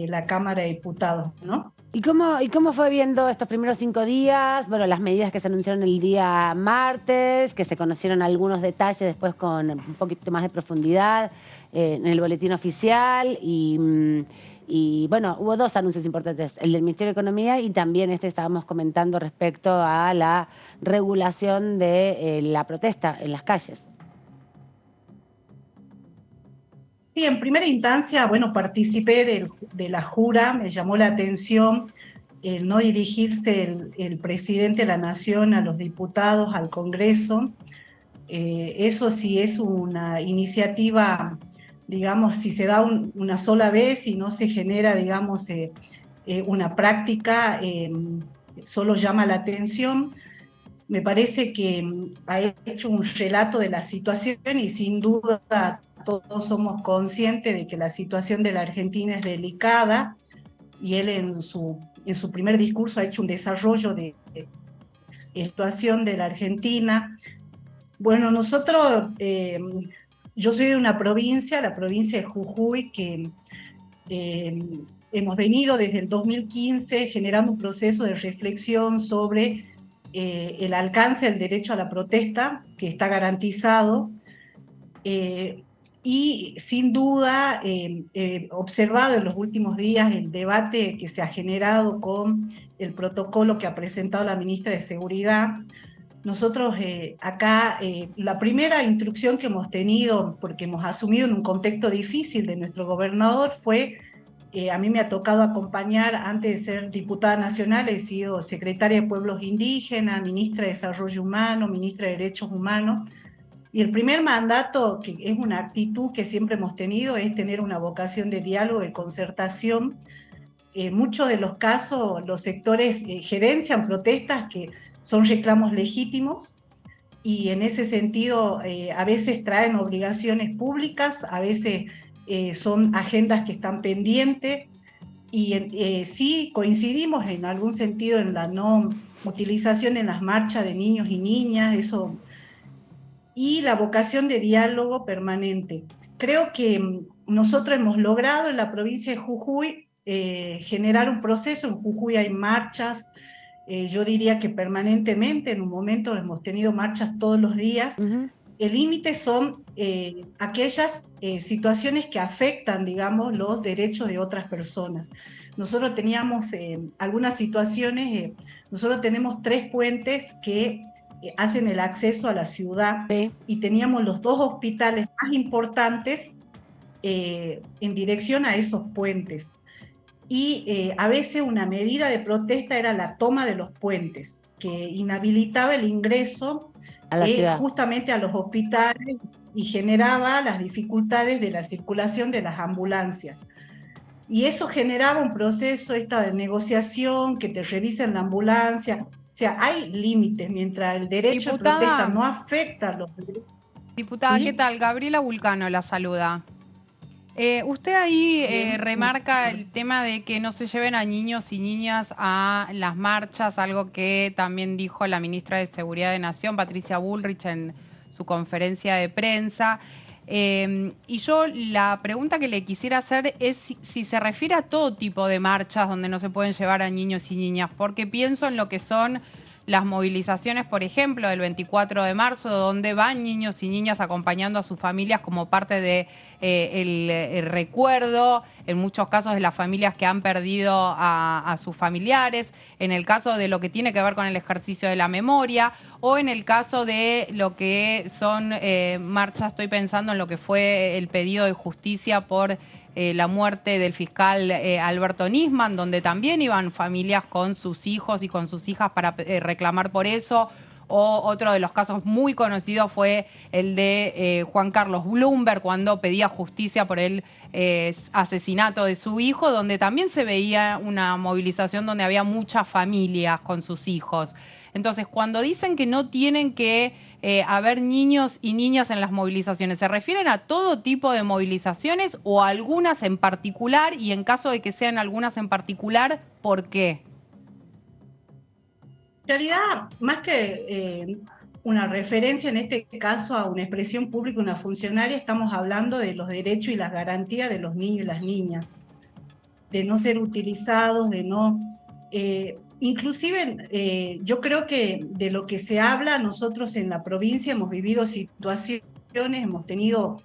S6: la Cámara de Diputados, ¿no?
S2: ¿Y cómo fue viendo estos primeros 5 días? Bueno, las medidas que se anunciaron el día martes, que se conocieron algunos detalles después con un poquito más de profundidad en el boletín oficial y bueno, hubo 2 anuncios importantes, el del Ministerio de Economía y también estábamos comentando respecto a la regulación de la protesta en las calles.
S6: Sí, en primera instancia, bueno, participé de la jura, me llamó la atención el no dirigirse el presidente de la Nación a los diputados, al Congreso. Eso sí es una iniciativa, digamos, si se da una sola vez y no se genera, digamos, una práctica, solo llama la atención. Me parece que ha hecho un relato de la situación y sin duda todos somos conscientes de que la situación de la Argentina es delicada y él en su primer discurso ha hecho un desarrollo de la situación de la Argentina. Bueno, nosotros, yo soy de una provincia, la provincia de Jujuy, que hemos venido desde el 2015 generando un proceso de reflexión sobre el alcance del derecho a la protesta, que está garantizado, y sin duda observado en los últimos días el debate que se ha generado con el protocolo que ha presentado la ministra de Seguridad. Nosotros acá, la primera instrucción que hemos tenido, porque hemos asumido en un contexto difícil de nuestro gobernador, fue, a mí me ha tocado acompañar, antes de ser diputada nacional, he sido secretaria de Pueblos Indígenas, ministra de Desarrollo Humano, ministra de Derechos Humanos, y el primer mandato, que es una actitud que siempre hemos tenido, es tener una vocación de diálogo, de concertación. En muchos de los casos los sectores gerencian protestas que son reclamos legítimos y en ese sentido a veces traen obligaciones públicas, a veces son agendas que están pendientes y sí coincidimos en algún sentido en la no utilización en las marchas de niños y niñas, eso, y la vocación de diálogo permanente. Creo que nosotros hemos logrado en la provincia de Jujuy generar un proceso. En Jujuy hay marchas, yo diría que permanentemente, en un momento hemos tenido marchas todos los días. El límite son aquellas situaciones que afectan, digamos, los derechos de otras personas. Nosotros teníamos algunas situaciones, nosotros tenemos 3 puentes que hacen el acceso a la ciudad, sí, y teníamos los 2 hospitales más importantes en dirección a esos puentes. Y a veces una medida de protesta era la toma de los puentes, que inhabilitaba el ingreso justamente a los hospitales y generaba las dificultades de la circulación de las ambulancias. Y eso generaba un proceso de negociación, que te revisen la ambulancia. O sea, hay límites, mientras el derecho a protesta no afecta a los derechos.
S3: Diputada,
S6: ¿sí?
S3: ¿Qué tal? Gabriela Vulcano la saluda. Usted ahí remarca el tema de que no se lleven a niños y niñas a las marchas, algo que también dijo la ministra de Seguridad de Nación, Patricia Bullrich, en su conferencia de prensa. Y yo la pregunta que le quisiera hacer es si se refiere a todo tipo de marchas donde no se pueden llevar a niños y niñas, porque pienso en lo que son las movilizaciones, por ejemplo, del 24 de marzo, donde van niños y niñas acompañando a sus familias como parte de el recuerdo, en muchos casos de las familias que han perdido a sus familiares, en el caso de lo que tiene que ver con el ejercicio de la memoria, o en el caso de lo que son marchas, estoy pensando en lo que fue el pedido de justicia por la muerte del fiscal Alberto Nisman, donde también iban familias con sus hijos y con sus hijas para reclamar por eso. O otro de los casos muy conocidos fue el de Juan Carlos Bloomberg, cuando pedía justicia por el asesinato de su hijo, donde también se veía una movilización donde había muchas familias con sus hijos. Entonces, cuando dicen que no tienen que haber niños y niñas en las movilizaciones, ¿se refieren a todo tipo de movilizaciones o a algunas en particular? Y en caso de que sean algunas en particular, ¿por qué?
S6: En realidad, más que una referencia en este caso a una expresión pública, una funcionaria, estamos hablando de los derechos y las garantías de los niños y las niñas, de no ser utilizados, de no... inclusive yo creo que de lo que se habla, nosotros en la provincia hemos vivido situaciones, hemos tenido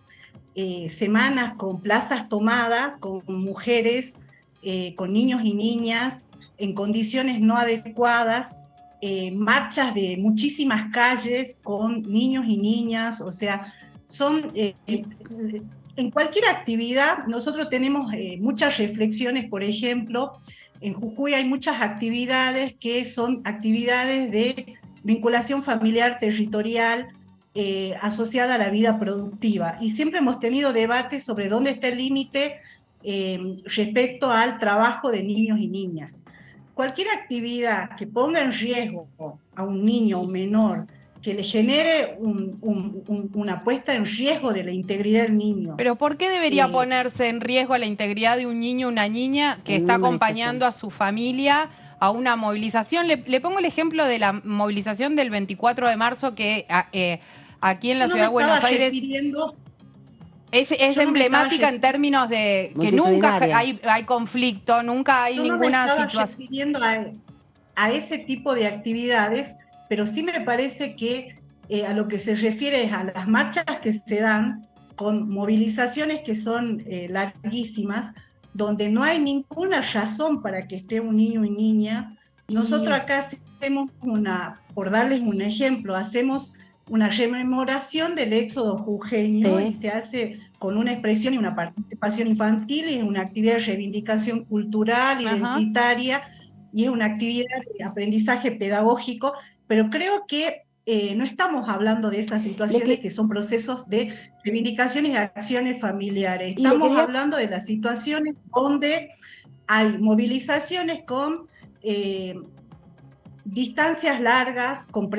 S6: semanas con plazas tomadas, con mujeres, con niños y niñas en condiciones no adecuadas, marchas de muchísimas calles con niños y niñas, o sea, son... en cualquier actividad, nosotros tenemos muchas reflexiones, por ejemplo, en Jujuy hay muchas actividades que son actividades de vinculación familiar territorial asociada a la vida productiva. Y siempre hemos tenido debates sobre dónde está el límite respecto al trabajo de niños y niñas. Cualquier actividad que ponga en riesgo a un niño o menor, que le genere una puesta en riesgo de la integridad del niño.
S3: Pero ¿por qué debería ponerse en riesgo la integridad de un niño o una niña que está acompañando a su familia a una movilización? Le pongo el ejemplo de la movilización del 24 de marzo que aquí en la ciudad de Buenos Aires... Es emblemática en términos de que nunca hay conflicto, nunca hay ninguna situación.
S6: No me estaba refiriendo a ese tipo de actividades, pero sí me parece que a lo que se refiere es a las marchas que se dan con movilizaciones que son larguísimas, donde no hay ninguna razón para que esté un niño y niña. Nosotros acá hacemos por darles un ejemplo, hacemos una rememoración del éxodo jujeño y se hace con una expresión y una participación infantil, y es una actividad de reivindicación cultural, identitaria, y es una actividad de aprendizaje pedagógico, pero creo que no estamos hablando de esas situaciones que son procesos de reivindicaciones y acciones familiares. Estamos hablando de las situaciones donde hay movilizaciones con distancias largas, con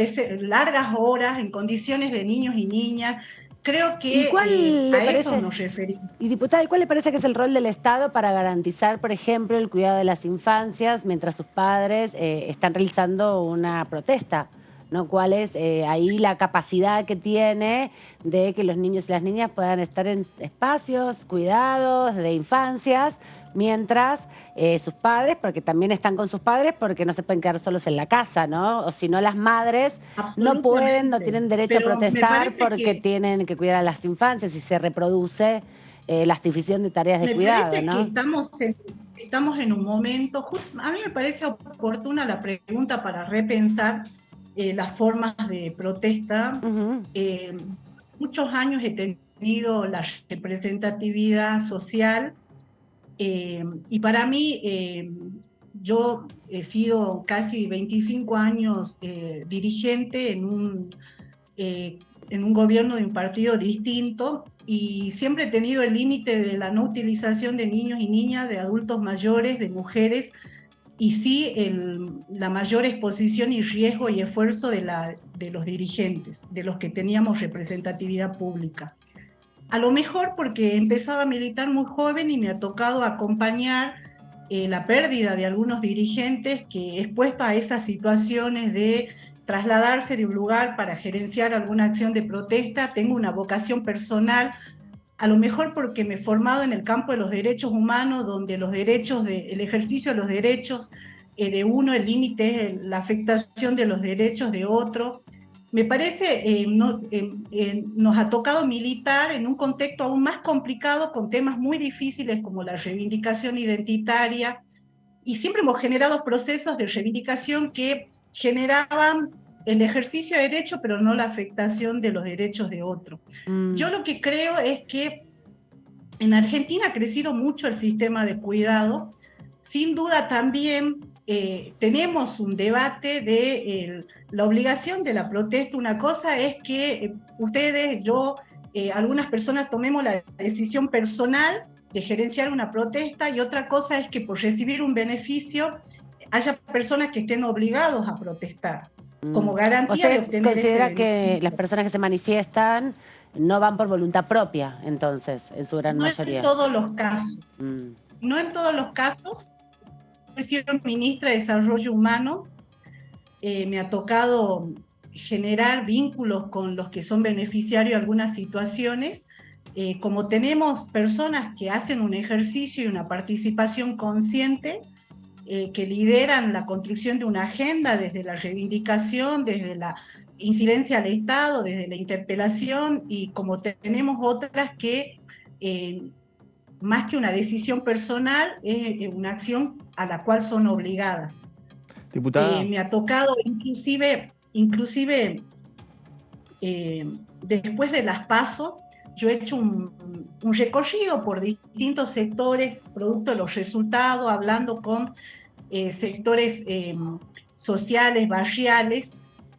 S6: largas horas, en condiciones de niños y niñas. Creo que a eso nos referimos.
S2: Y diputada, ¿y cuál le parece que es el rol del Estado para garantizar, por ejemplo, el cuidado de las infancias mientras sus padres están realizando una protesta? ¿No? ¿Cuál es ahí la capacidad que tiene de que los niños y las niñas puedan estar en espacios cuidados de infancias mientras sus padres, porque también están con sus padres, porque no se pueden quedar solos en la casa, ¿no? O si no, las madres no pueden, no tienen derecho a protestar porque tienen que cuidar a las infancias y se reproduce la división de tareas de cuidado, ¿no?
S6: Que estamos en un momento, a mí me parece oportuna la pregunta para repensar las formas de protesta. Muchos años he tenido la representatividad social y para mí yo he sido casi 25 años dirigente en un gobierno de un partido distinto, y siempre he tenido el límite de la no utilización de niños y niñas, de adultos mayores, de mujeres, y sí la mayor exposición y riesgo y esfuerzo de los dirigentes, de los que teníamos representatividad pública. A lo mejor porque he empezado a militar muy joven y me ha tocado acompañar la pérdida de algunos dirigentes que, expuestos a esas situaciones de trasladarse de un lugar para gerenciar alguna acción de protesta, tengo una vocación personal. A lo mejor porque me he formado en el campo de los derechos humanos, donde el ejercicio de los derechos de uno, el límite es la afectación de los derechos de otro. Me parece, nos ha tocado militar en un contexto aún más complicado, con temas muy difíciles como la reivindicación identitaria, y siempre hemos generado procesos de reivindicación que generaban el ejercicio de derecho, pero no la afectación de los derechos de otro. Yo lo que creo es que en Argentina ha crecido mucho el sistema de cuidado. Sin duda también tenemos un debate de la obligación de la protesta. Una cosa es que ustedes, yo, algunas personas tomemos la decisión personal de gerenciar una protesta, y otra cosa es que por recibir un beneficio haya personas que estén obligados a protestar como garantía de
S2: ¿Usted
S6: obtener
S2: considera
S6: ese
S2: que
S6: beneficio?
S2: las personas que se manifiestan no van por voluntad propia, entonces, en su gran
S6: No
S2: mayoría?
S6: en todos los casos.
S2: Mm.
S6: No en todos los casos. He sido ministra de Desarrollo Humano. Me ha tocado generar vínculos con los que son beneficiarios de algunas situaciones. Como tenemos personas que hacen un ejercicio y una participación consciente, que lideran la construcción de una agenda desde la reivindicación, desde la incidencia al Estado, desde la interpelación, y como tenemos otras que más que una decisión personal, es una acción a la cual son obligadas.
S1: Diputada.
S6: Me ha tocado inclusive después de las PASO, yo he hecho un recorrido por distintos sectores, producto de los resultados, hablando con sectores sociales, barriales,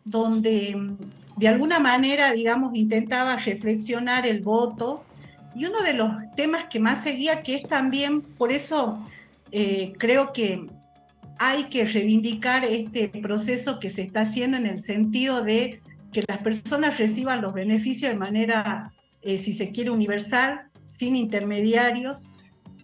S6: donde de alguna manera, digamos, intentaba reflexionar el voto. Y uno de los temas que más seguía, que es también, por eso creo que hay que reivindicar este proceso que se está haciendo en el sentido de que las personas reciban los beneficios de manera, si se quiere, universal, sin intermediarios,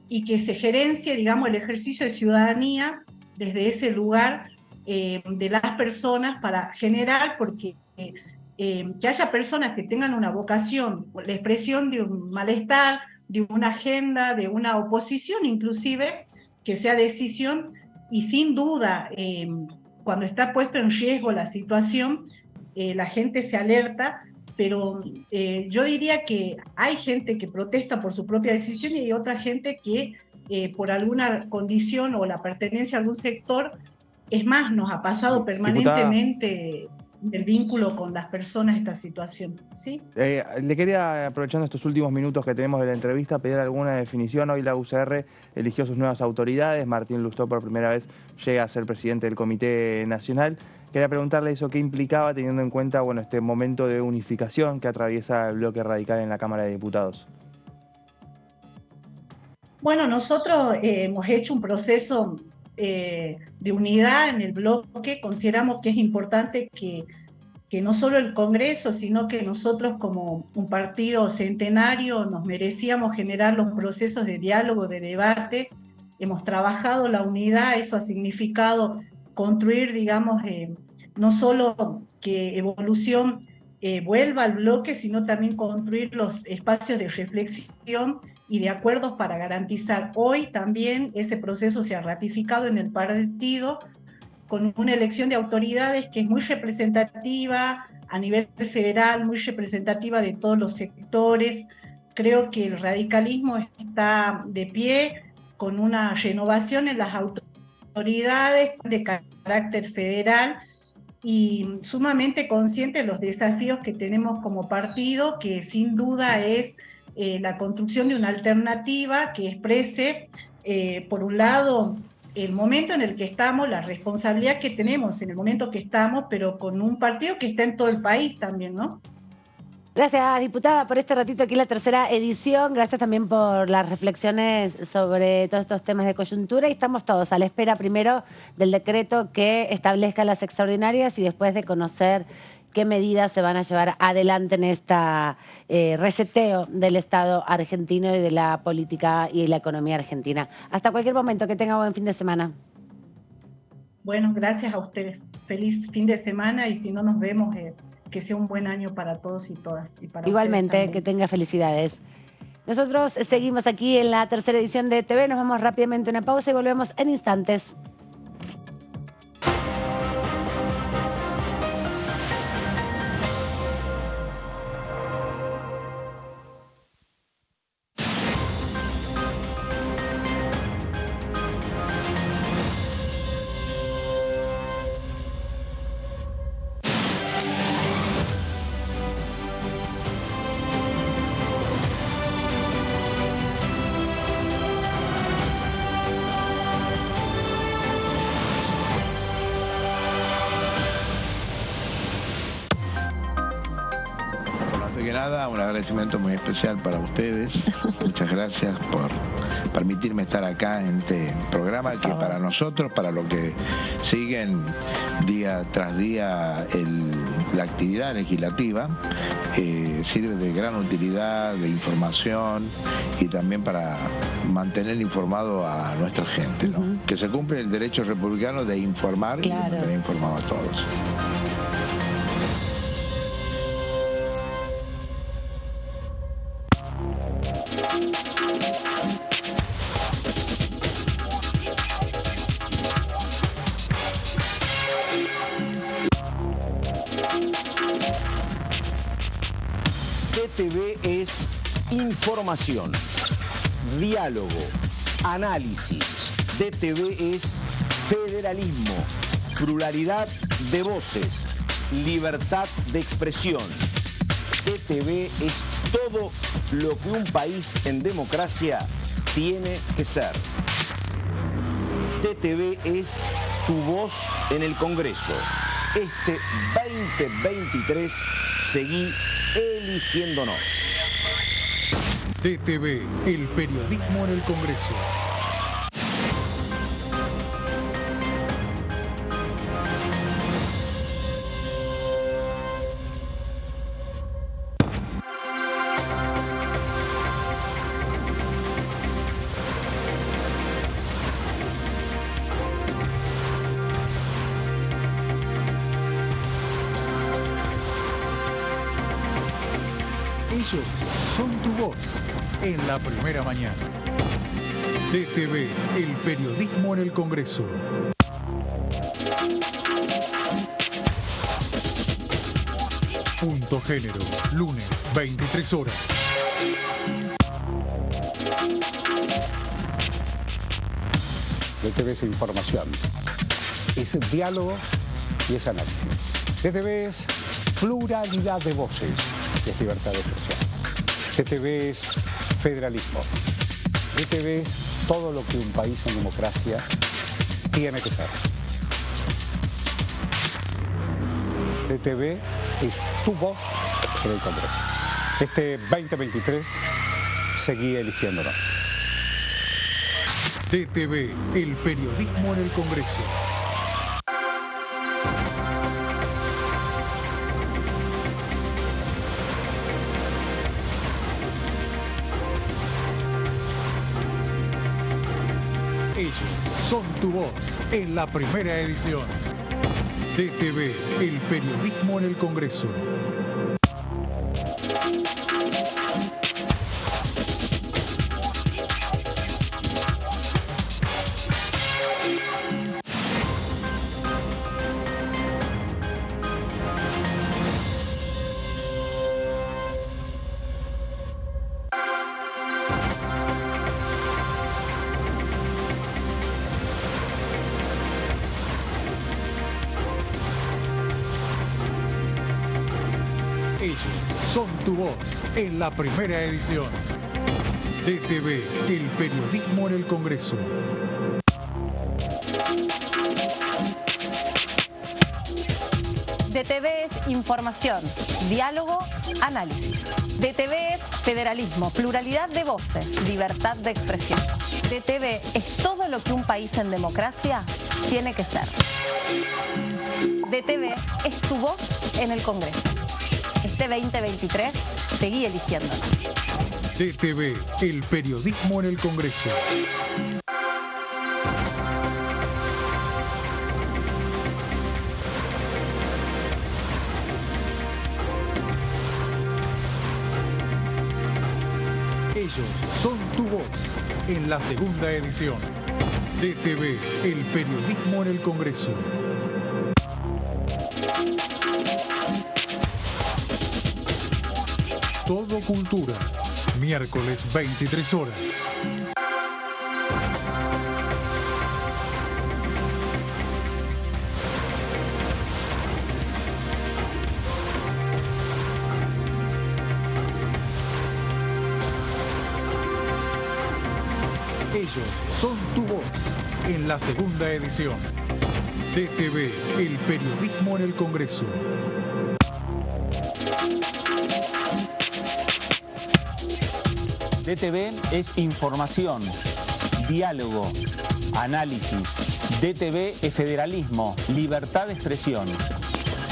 S6: y que se gerencie, digamos, el ejercicio de ciudadanía desde ese lugar de las personas para generar, porque que haya personas que tengan una vocación, la expresión de un malestar, de una agenda, de una oposición inclusive, que sea decisión, y sin duda, cuando está puesto en riesgo la situación, la gente se alerta, pero yo diría que hay gente que protesta por su propia decisión y hay otra gente que por alguna condición o la pertenencia a algún sector, es más, nos ha pasado permanentemente el vínculo con las personas esta situación. ¿Sí?
S1: Le quería, aprovechando estos últimos minutos que tenemos de la entrevista, pedir alguna definición. Hoy la UCR eligió sus nuevas autoridades. Martín Lustó por primera vez llega a ser presidente del Comité Nacional. Quería preguntarle eso, qué implicaba teniendo en cuenta, bueno, este momento de unificación que atraviesa el bloque radical en la Cámara de Diputados.
S6: Bueno, nosotros hemos hecho un proceso de unidad en el bloque. Consideramos que es importante que no solo el Congreso, sino que nosotros como un partido centenario nos merecíamos generar los procesos de diálogo, de debate. Hemos trabajado la unidad, eso ha significado construir, digamos, no solo que Evolución vuelva al bloque, sino también construir los espacios de reflexión y de acuerdos para garantizar. Hoy también ese proceso se ha ratificado en el partido con una elección de autoridades que es muy representativa a nivel federal, muy representativa de todos los sectores. Creo que el radicalismo está de pie con una renovación en las autoridades de carácter federal y sumamente consciente de los desafíos que tenemos como partido, que sin duda es la construcción de una alternativa que exprese, por un lado, el momento en el que estamos, la responsabilidad que tenemos en el momento que estamos, pero con un partido que está en todo el país también, ¿no?
S2: Gracias, diputada, por este ratito aquí en la tercera edición. Gracias también por las reflexiones sobre todos estos temas de coyuntura. Y estamos todos a la espera primero del decreto que establezca las extraordinarias y después de conocer qué medidas se van a llevar adelante en esta reseteo del Estado argentino y de la política y la economía argentina. Hasta cualquier momento, que tenga buen fin de semana.
S6: Bueno, gracias a ustedes. Feliz fin de semana y si no nos vemos, que sea un buen año para todos y todas. Y para
S2: igualmente, que tenga felicidades. Nosotros seguimos aquí en la tercera edición de TV. Nos vamos rápidamente a una pausa y volvemos en instantes.
S7: un agradecimiento muy especial para ustedes. Muchas gracias por permitirme estar acá en este programa que para nosotros, para lo que siguen día tras día la actividad legislativa, sirve de gran utilidad, de información y también para mantener informado a nuestra gente, ¿no? Que se cumple el derecho republicano de informar y de mantener informado a todos.
S8: DTV es información, diálogo, análisis. DTV es federalismo, pluralidad de voces, libertad de expresión. DTV es todo lo que un país en democracia tiene que ser. DTV es tu voz en el Congreso. Este 2023 seguí eligiéndonos.
S9: DTV, el periodismo en el Congreso. Ellos son tu voz en la primera mañana. DTV, el periodismo en el Congreso. Punto Género, lunes, 23 horas.
S10: DTV es información, es diálogo y es análisis. DTV es pluralidad de voces, es libertad de expresión. DTV es federalismo. DTV es todo lo que un país en democracia tiene que ser. DTV es tu voz en el Congreso. Este 2023 seguí eligiéndonos.
S9: DTV, el periodismo en el Congreso. Ellos son tu voz en la primera edición. DTV, el periodismo en el Congreso. Ellos son tu voz en la primera edición. DTV, el periodismo en el Congreso.
S11: DTV es información, diálogo, análisis. DTV es federalismo, pluralidad de voces, libertad de expresión. DTV es todo lo que un país en democracia tiene que ser. DTV es tu voz en el Congreso. Este 2023 seguí eligiéndonos.
S9: DTV, el periodismo en el Congreso. Ellos son tu voz en la segunda edición. DTV, el periodismo en el Congreso. Todo Cultura, miércoles 23 horas. Ellos son tu voz en la segunda edición. DTV, el periodismo en el Congreso.
S12: DTV es información, diálogo, análisis. DTV es federalismo, libertad de expresión,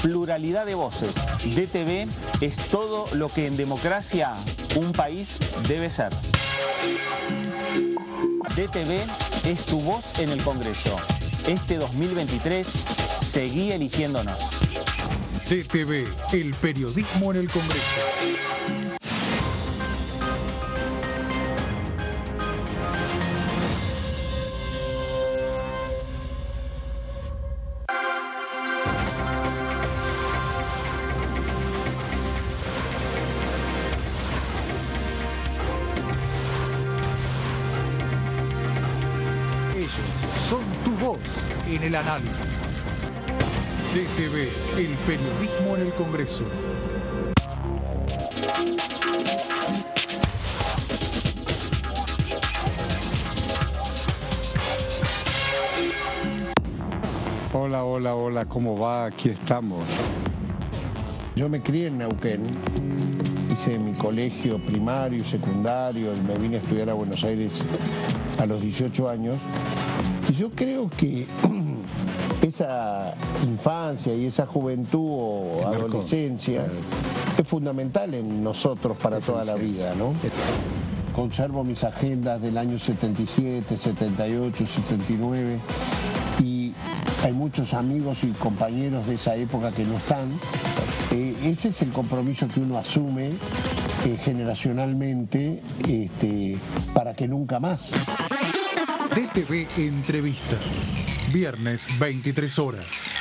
S12: pluralidad de voces. DTV es todo lo que en democracia un país debe ser. DTV es tu voz en el Congreso. Este 2023, seguí eligiéndonos.
S9: DTV, el periodismo en el Congreso. Son tu voz en el análisis. DTV, el periodismo en el Congreso.
S13: Hola, hola, hola, ¿cómo va? Aquí estamos. Yo me crié en Neuquén, hice mi colegio primario y secundario y me vine a estudiar a Buenos Aires a los 18 años. Y yo creo que esa infancia y esa juventud o adolescencia es fundamental en nosotros para toda la vida, ¿no? Conservo mis agendas del año 77, 78, 79 y hay muchos amigos y compañeros de esa época que no están. Ese es el compromiso que uno asume generacionalmente para que nunca más.
S9: DTV Entrevistas, viernes 23 horas.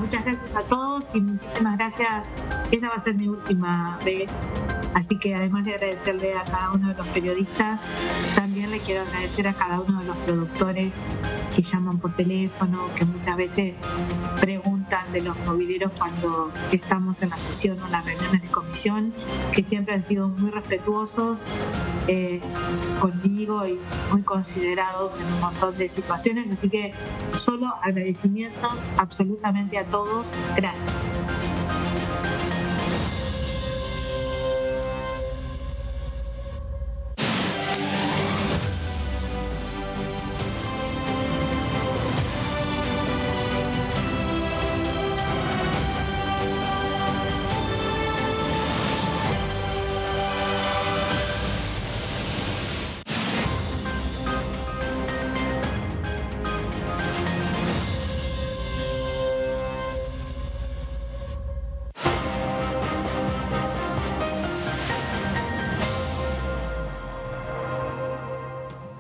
S14: Muchas gracias a todos y muchísimas gracias. Esta va a ser mi última vez, así que además de agradecerle a cada uno de los periodistas, también le quiero agradecer a cada uno de los productores que llaman por teléfono, que muchas veces preguntan de los mobileros cuando estamos en la sesión o en las reuniones de comisión, que siempre han sido muy respetuosos conmigo y muy considerados en un montón de situaciones, así que solo agradecimientos absolutamente a todos. Gracias.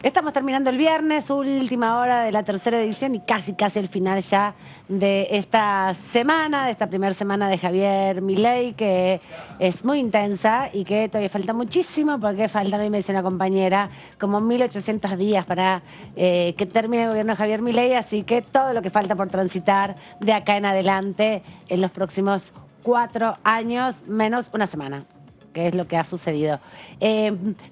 S2: Estamos terminando el viernes, última hora de la tercera edición y casi el final ya de esta semana, de esta primera semana de Javier Milei, que es muy intensa y que todavía falta muchísimo porque faltan, hoy me decía una compañera, como 1800 días para que termine el gobierno de Javier Milei, así que todo lo que falta por transitar de acá en adelante en los próximos 4 años, menos una semana, que es lo que ha sucedido.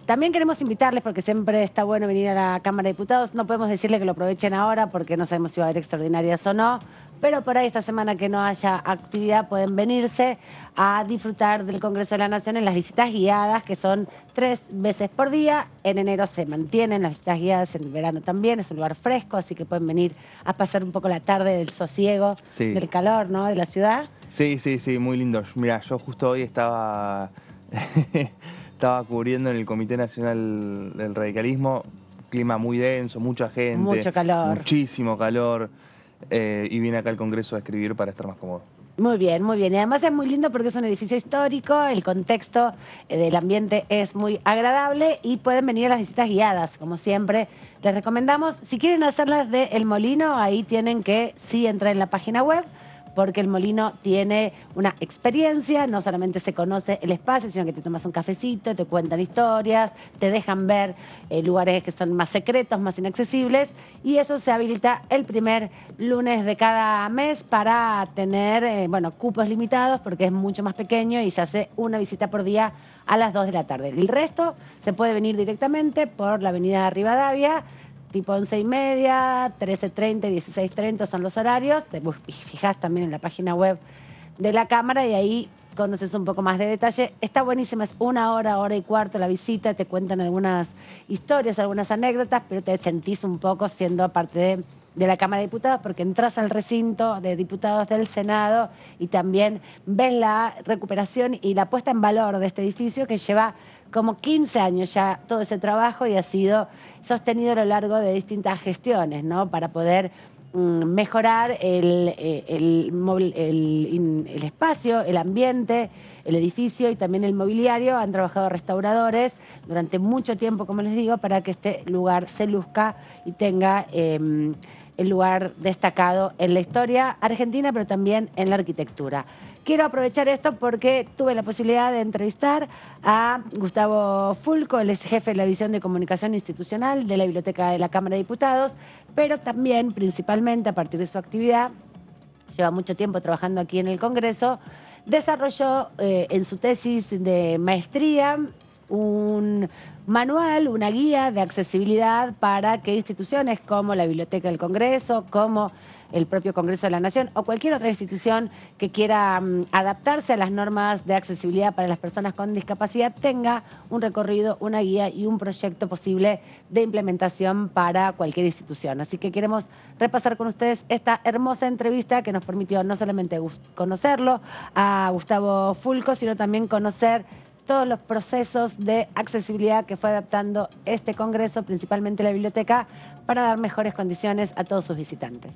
S2: También queremos invitarles, porque siempre está bueno venir a la Cámara de Diputados, no podemos decirle que lo aprovechen ahora porque no sabemos si va a haber extraordinarias o no, pero por ahí esta semana que no haya actividad pueden venirse a disfrutar del Congreso de la Nación en las visitas guiadas, que son 3 veces por día. En enero se mantienen las visitas guiadas, en el verano también, es un lugar fresco, así que pueden venir a pasar un poco la tarde del sosiego, del calor, ¿no?, de la ciudad.
S1: Sí, muy lindo. Mira, yo justo hoy estaba cubriendo en el Comité Nacional del Radicalismo, clima muy denso, mucha gente,
S2: mucho calor,
S1: muchísimo calor, y vine acá al Congreso a escribir para estar más cómodo.
S2: Muy bien, muy bien. Y además es muy lindo porque es un edificio histórico, el contexto del ambiente es muy agradable y pueden venir a las visitas guiadas, como siempre. Les recomendamos, si quieren hacerlas de El Molino, ahí tienen que entrar en la página web, porque El Molino tiene una experiencia, no solamente se conoce el espacio, sino que te tomas un cafecito, te cuentan historias, te dejan ver lugares que son más secretos, más inaccesibles, y eso se habilita el primer lunes de cada mes para tener, cupos limitados, porque es mucho más pequeño y se hace una visita por día a las 2 de la tarde. El resto se puede venir directamente por la avenida Rivadavia, tipo 11:30, 13:30 y 16:30 son los horarios. Te fijas también en la página web de la Cámara y ahí conoces un poco más de detalle. Está buenísima, es 1 hora, hora y cuarto la visita, te cuentan algunas historias, algunas anécdotas, pero te sentís un poco siendo parte de la Cámara de Diputados, porque entras al recinto de diputados del Senado y también ves la recuperación y la puesta en valor de este edificio que lleva como 15 años ya todo ese trabajo y ha sido sostenido a lo largo de distintas gestiones, ¿no? Para poder mejorar el espacio, el ambiente, el edificio y también el mobiliario. Han trabajado restauradores durante mucho tiempo, como les digo, para que este lugar se luzca y tenga el lugar destacado en la historia argentina, pero también en la arquitectura. Quiero aprovechar esto porque tuve la posibilidad de entrevistar a Gustavo Fulco, él es jefe de la División de Comunicación Institucional de la Biblioteca de la Cámara de Diputados, pero también, principalmente a partir de su actividad, lleva mucho tiempo trabajando aquí en el Congreso, desarrolló en su tesis de maestría un manual, una guía de accesibilidad para que instituciones como la Biblioteca del Congreso, como el propio Congreso de la Nación o cualquier otra institución que quiera adaptarse a las normas de accesibilidad para las personas con discapacidad tenga un recorrido, una guía y un proyecto posible de implementación para cualquier institución. Así que queremos repasar con ustedes esta hermosa entrevista que nos permitió no solamente conocerlo a Gustavo Fulco, sino también conocer todos los procesos de accesibilidad que fue adaptando este Congreso, principalmente la biblioteca, para dar mejores condiciones a todos sus visitantes.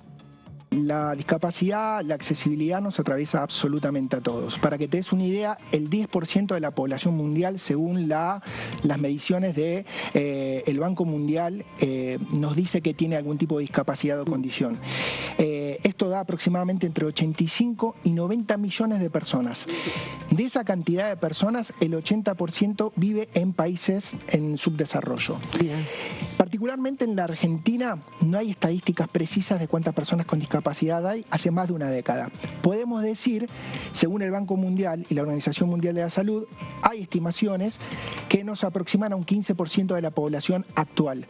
S15: La discapacidad, la accesibilidad nos atraviesa absolutamente a todos. Para que te des una idea, el 10% de la población mundial, según las mediciones del Banco Mundial, nos dice que tiene algún tipo de discapacidad o condición. Esto da aproximadamente entre 85 y 90 millones de personas. De esa cantidad de personas, el 80% vive en países en subdesarrollo. Bien. Particularmente en la Argentina no hay estadísticas precisas de cuántas personas con discapacidad hay hace más de una década. Podemos decir, según el Banco Mundial y la Organización Mundial de la Salud, hay estimaciones que nos aproximan a un 15% de la población actual.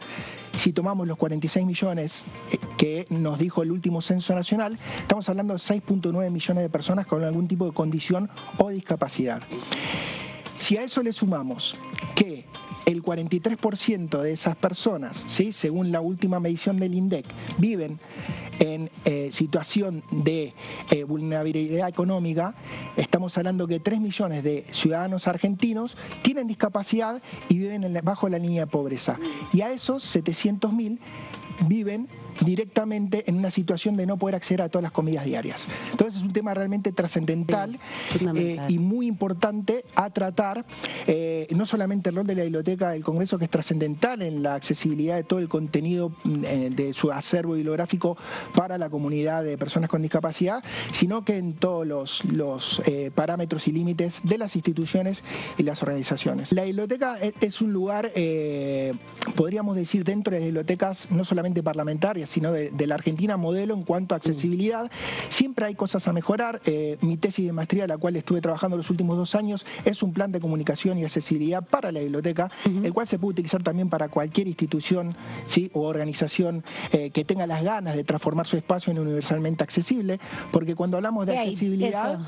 S15: Si tomamos los 46 millones que nos dijo el último censo nacional, estamos hablando de 6.9 millones de personas con algún tipo de condición o discapacidad. Si a eso le sumamos que el 43% de esas personas, ¿sí?, según la última medición del INDEC, viven en situación de vulnerabilidad económica, estamos hablando que 3 millones de ciudadanos argentinos tienen discapacidad y viven bajo la línea de pobreza. Y a esos 700.000 viven directamente en una situación de no poder acceder a todas las comidas diarias. Entonces es un tema realmente trascendental y muy importante a tratar, no solamente el rol de la Biblioteca del Congreso, que es trascendental en la accesibilidad de todo el contenido de su acervo bibliográfico para la comunidad de personas con discapacidad, sino que en todos los parámetros y límites de las instituciones y las organizaciones. La biblioteca es un lugar, podríamos decir, dentro de las bibliotecas no solamente parlamentarias, sino de la Argentina modelo en cuanto a accesibilidad. Siempre hay cosas a mejorar. Mi tesis de maestría, la cual estuve trabajando los últimos 2 años, es un plan de comunicación y accesibilidad para la biblioteca, el cual se puede utilizar también para cualquier institución, ¿sí?, o organización que tenga las ganas de transformar su espacio en universalmente accesible, porque cuando hablamos de accesibilidad,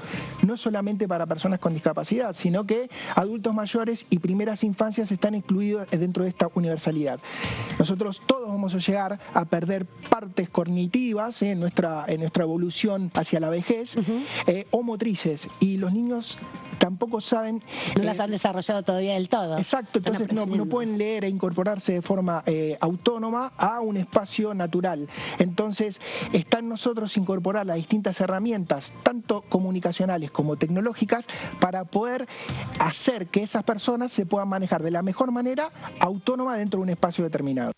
S15: no solamente para personas con discapacidad, sino que adultos mayores y primeras infancias están incluidos dentro de esta universalidad. Nosotros todos vamos a llegar a perder partes cognitivas en nuestra evolución hacia la vejez, o motrices, y los niños tampoco saben...
S2: No las han desarrollado todavía del todo.
S15: Exacto, entonces no pueden leer e incorporarse de forma autónoma a un espacio natural. Entonces está en nosotros incorporar las distintas herramientas, tanto comunicacionales como tecnológicas, para poder hacer que esas personas se puedan manejar de la mejor manera autónoma dentro de un espacio determinado.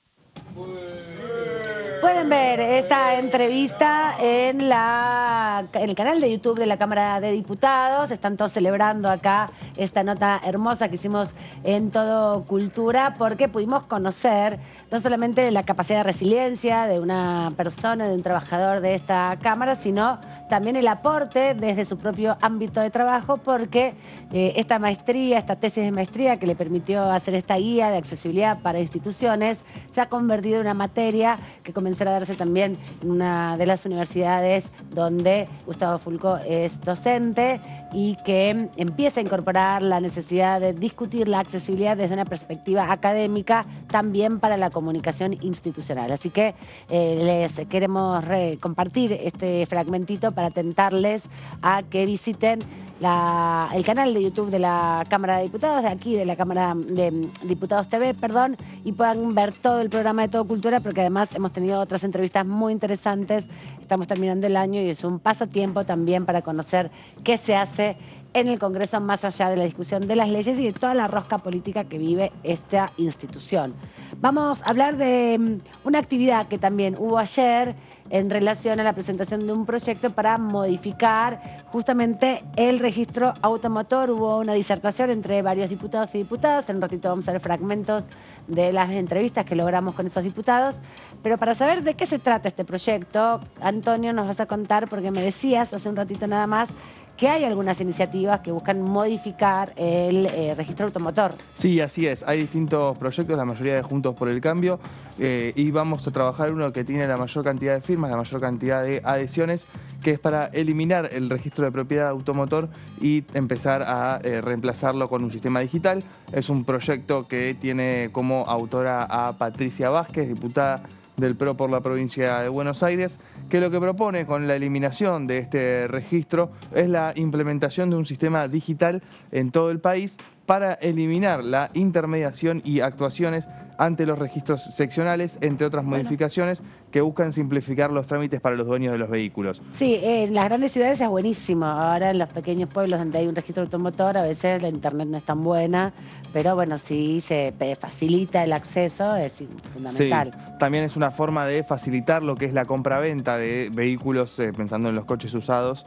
S2: Pueden ver esta entrevista en el canal de YouTube de la Cámara de Diputados. Están todos celebrando acá esta nota hermosa que hicimos en Todo Cultura, porque pudimos conocer no solamente la capacidad de resiliencia de una persona, de un trabajador de esta Cámara, sino también el aporte desde su propio ámbito de trabajo, porque esta maestría, esta tesis de maestría que le permitió hacer esta guía de accesibilidad para instituciones, se ha convertido en una materia que comenzó comenzar a darse también en una de las universidades donde Gustavo Fulcó es docente y que empieza a incorporar la necesidad de discutir la accesibilidad desde una perspectiva académica también para la comunicación institucional. Así que les queremos compartir este fragmentito para tentarles a que visiten el canal de YouTube de la Cámara de Diputados, de aquí, de la Cámara de Diputados TV, perdón, y puedan ver todo el programa de Todo Cultura, porque además hemos tenido otras entrevistas muy interesantes. Estamos terminando el año y es un pasatiempo también para conocer qué se hace en el Congreso más allá de la discusión de las leyes y de toda la rosca política que vive esta institución. Vamos a hablar de una actividad que también hubo ayer en relación a la presentación de un proyecto para modificar justamente el registro automotor. Hubo una disertación entre varios diputados y diputadas. En un ratito vamos a ver fragmentos de las entrevistas que logramos con esos diputados. Pero para saber de qué se trata este proyecto, Antonio, nos vas a contar, porque me decías hace un ratito nada más que hay algunas iniciativas que buscan modificar el registro automotor.
S1: Sí, así es. Hay distintos proyectos, la mayoría de Juntos por el Cambio, y vamos a trabajar uno que tiene la mayor cantidad de firmas, la mayor cantidad de adhesiones, que es para eliminar el registro de propiedad automotor y empezar a reemplazarlo con un sistema digital. Es un proyecto que tiene como autora a Patricia Vázquez, diputada del PRO por la provincia de Buenos Aires, que lo que propone con la eliminación de este registro es la implementación de un sistema digital en todo el país para eliminar la intermediación y actuaciones ante los registros seccionales, entre otras modificaciones que buscan simplificar los trámites para los dueños de los vehículos.
S2: Sí, en las grandes ciudades es buenísimo. Ahora en los pequeños pueblos donde hay un registro automotor, a veces la internet no es tan buena, pero bueno, sí se facilita el acceso, es fundamental.
S1: Sí, también es una forma de facilitar lo que es la compra-venta de vehículos, pensando en los coches usados,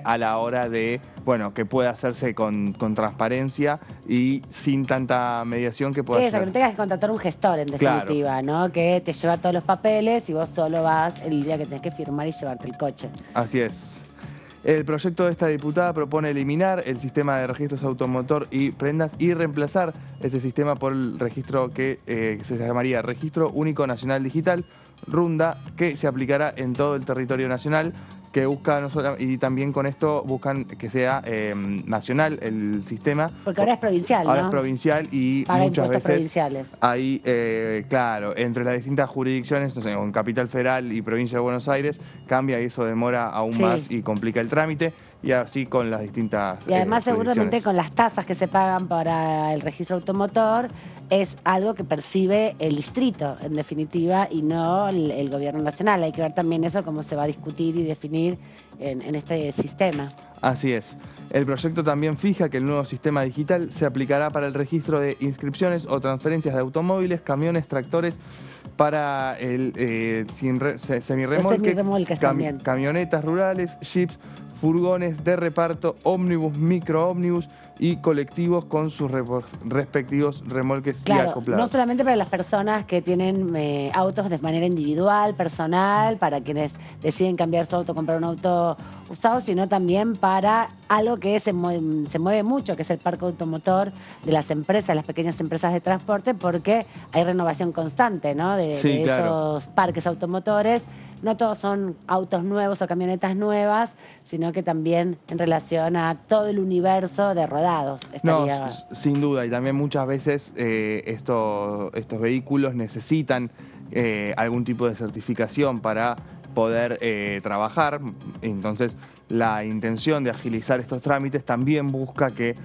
S1: a la hora de, bueno, que pueda hacerse con transparencia y sin tanta mediación que pueda
S2: ser. Que no tengas que contratar un gestor, en definitiva, claro, ¿no? Que te lleva todos los papeles y vos solo vas el día que tenés que firmar y llevarte el coche.
S1: Así es. El proyecto de esta diputada propone eliminar el sistema de registros automotor y prendas y reemplazar ese sistema por el registro que se llamaría Registro Único Nacional Digital, RUNDA, que se aplicará en todo el territorio nacional, que busca, y también con esto buscan que sea nacional el sistema.
S2: Porque ahora es provincial,
S1: ahora
S2: ¿no?
S1: Es provincial y
S2: paga
S1: muchas veces
S2: provinciales.
S1: Hay, claro, entre las distintas jurisdicciones, no sé, con Capital Federal y Provincia de Buenos Aires, cambia y eso demora aún más y complica el trámite, y así con las distintas
S2: y además seguramente con las tasas que se pagan para el registro automotor, es algo que percibe el distrito, en definitiva, y no el gobierno nacional. Hay que ver también eso, cómo se va a discutir y definir en este sistema.
S1: Así es. El proyecto también fija que el nuevo sistema digital se aplicará para el registro de inscripciones o transferencias de automóviles, camiones, tractores, para el semirremolque, camionetas rurales, jeeps, furgones de reparto, ómnibus, microómnibus y colectivos con sus respectivos remolques y acoplados.
S2: No solamente para las personas que tienen autos de manera individual, personal, para quienes deciden cambiar su auto, comprar un auto usado, sino también para algo que se mueve mucho, que es el parque automotor de las empresas, las pequeñas empresas de transporte, porque hay renovación constante, ¿no? de esos parques automotores. No todos son autos nuevos o camionetas nuevas, sino que también en relación a todo el universo de rodados.
S1: No, sin duda, y también muchas veces estos vehículos necesitan algún tipo de certificación para poder trabajar. Entonces, la intención de agilizar estos trámites también busca que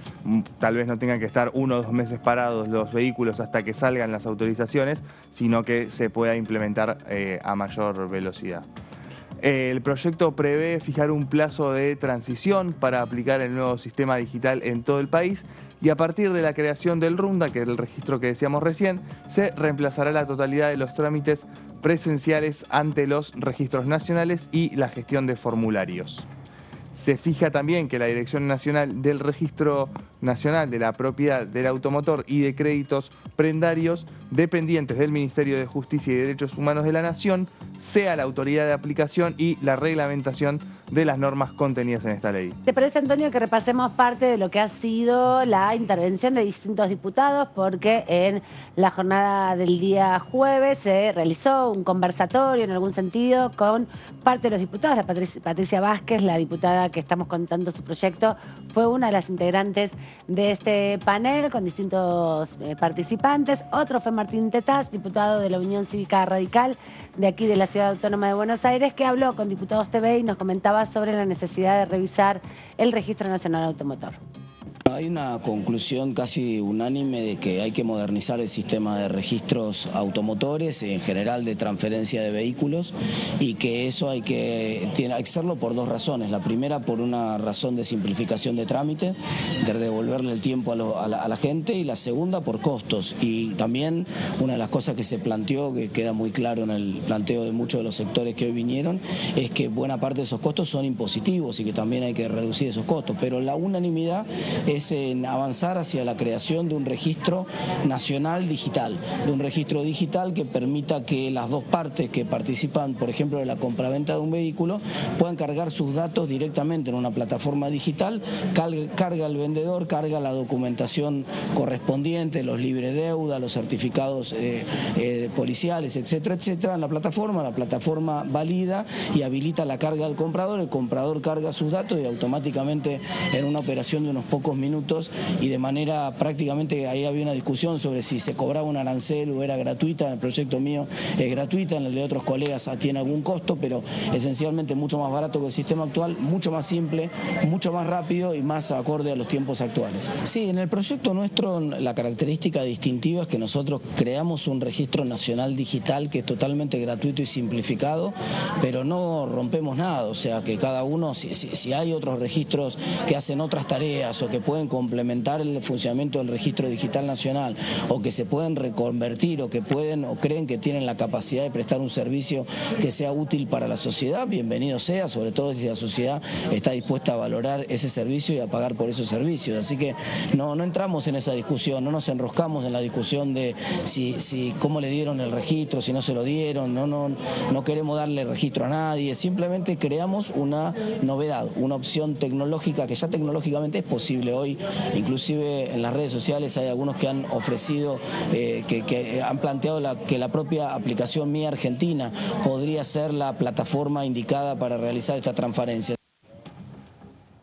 S1: tal vez no tengan que estar 1 o 2 meses parados los vehículos hasta que salgan las autorizaciones, sino que se pueda implementar a mayor velocidad. El proyecto prevé fijar un plazo de transición para aplicar el nuevo sistema digital en todo el país, y a partir de la creación del RUNDA, que es el registro que decíamos recién, se reemplazará la totalidad de los trámites presenciales ante los registros nacionales y la gestión de formularios. Se fija también que la Dirección Nacional del Registro Nacional de la Propiedad del Automotor y de Créditos Prendarios dependientes del Ministerio de Justicia y Derechos Humanos de la Nación sea la autoridad de aplicación y la reglamentación de las normas contenidas en esta ley.
S2: ¿Te parece, Antonio, que repasemos parte de lo que ha sido la intervención de distintos diputados? Porque en la jornada del día jueves se realizó un conversatorio en algún sentido con parte de los diputados. La Patricia Vázquez, la diputada que estamos contando su proyecto, fue una de las integrantes de este panel con distintos participantes. Otro fue Martín Tetaz, diputado de la Unión Cívica Radical de aquí de la Ciudad Autónoma de Buenos Aires, que habló con Diputados TV y nos comentaba sobre la necesidad de revisar el Registro Nacional Automotor.
S4: Hay una conclusión casi unánime de que hay que modernizar el sistema de registros automotores, en general de transferencia de vehículos, y que eso hay que hacerlo por dos razones. La primera, por una razón de simplificación de trámite, de devolverle el tiempo a la gente, y la segunda, por costos. Y también una de las cosas que se planteó, que queda muy claro en el planteo de muchos de los sectores que hoy vinieron, es que buena parte de esos costos son impositivos y que también hay que reducir esos costos. Pero la unanimidad es en avanzar hacia la creación de un registro nacional digital, de un registro digital que permita que las dos partes que participan, por ejemplo, de la compraventa de un vehículo, puedan cargar sus datos directamente en una plataforma digital, carga el vendedor, carga la documentación correspondiente, los libres deuda, los certificados policiales, etcétera, etcétera, en la plataforma valida y habilita la carga del comprador, el comprador carga sus datos y automáticamente en una operación de unos pocos minutos, y de manera prácticamente, ahí había una discusión sobre si se cobraba un arancel o era gratuita. En el proyecto mío es gratuita, en el de otros colegas tiene algún costo, pero esencialmente mucho más barato que el sistema actual, mucho más simple, mucho más rápido y más acorde a los tiempos actuales. Sí, en el proyecto nuestro la característica distintiva es que nosotros creamos un registro nacional digital que es totalmente gratuito y simplificado, pero no rompemos nada, o sea que cada uno, si hay otros registros que hacen otras tareas o que pueden complementar el funcionamiento del registro digital nacional, o que se pueden reconvertir, o que pueden o creen que tienen la capacidad de prestar un servicio que sea útil para la sociedad, bienvenido sea, sobre todo si la sociedad está dispuesta a valorar ese servicio y a pagar por esos servicios. Así que no entramos en esa discusión, no nos enroscamos en la discusión de si cómo le dieron el registro, si no se lo dieron, no queremos darle registro a nadie, simplemente creamos una novedad, una opción tecnológica que ya tecnológicamente es posible hoy. Inclusive en las redes sociales hay algunos que han ofrecido, que han planteado que la propia aplicación Mía Argentina podría ser la plataforma indicada para realizar esta transferencia.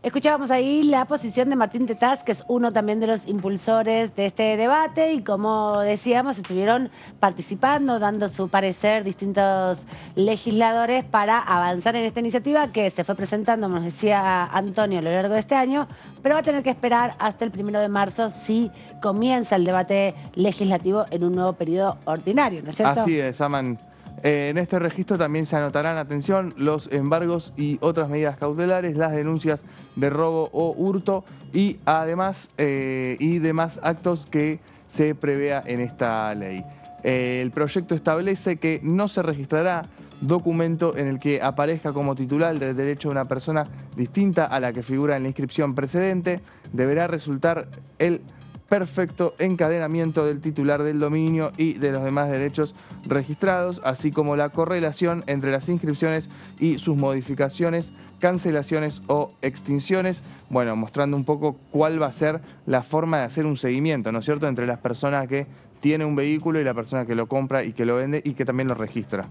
S2: Escuchábamos ahí la posición de Martín Tetaz, que es uno también de los impulsores de este debate, y como decíamos, estuvieron participando, dando su parecer distintos legisladores para avanzar en esta iniciativa que se fue presentando, nos decía Antonio, a lo largo de este año, pero va a tener que esperar hasta el 1 de marzo si comienza el debate legislativo en un nuevo periodo ordinario, ¿no es cierto?
S1: Así es, Aman. En este registro también se anotarán, atención, los embargos y otras medidas cautelares, las denuncias de robo o hurto y además y demás actos que se prevea en esta ley. El proyecto establece que no se registrará documento en el que aparezca como titular del derecho de una persona distinta a la que figura en la inscripción precedente. Deberá resultar el perfecto encadenamiento del titular del dominio y de los demás derechos registrados, así como la correlación entre las inscripciones y sus modificaciones, cancelaciones o extinciones. Bueno, mostrando un poco cuál va a ser la forma de hacer un seguimiento, ¿no es cierto?, entre las personas que tiene un vehículo y la persona que lo compra y que lo vende y que también lo registra.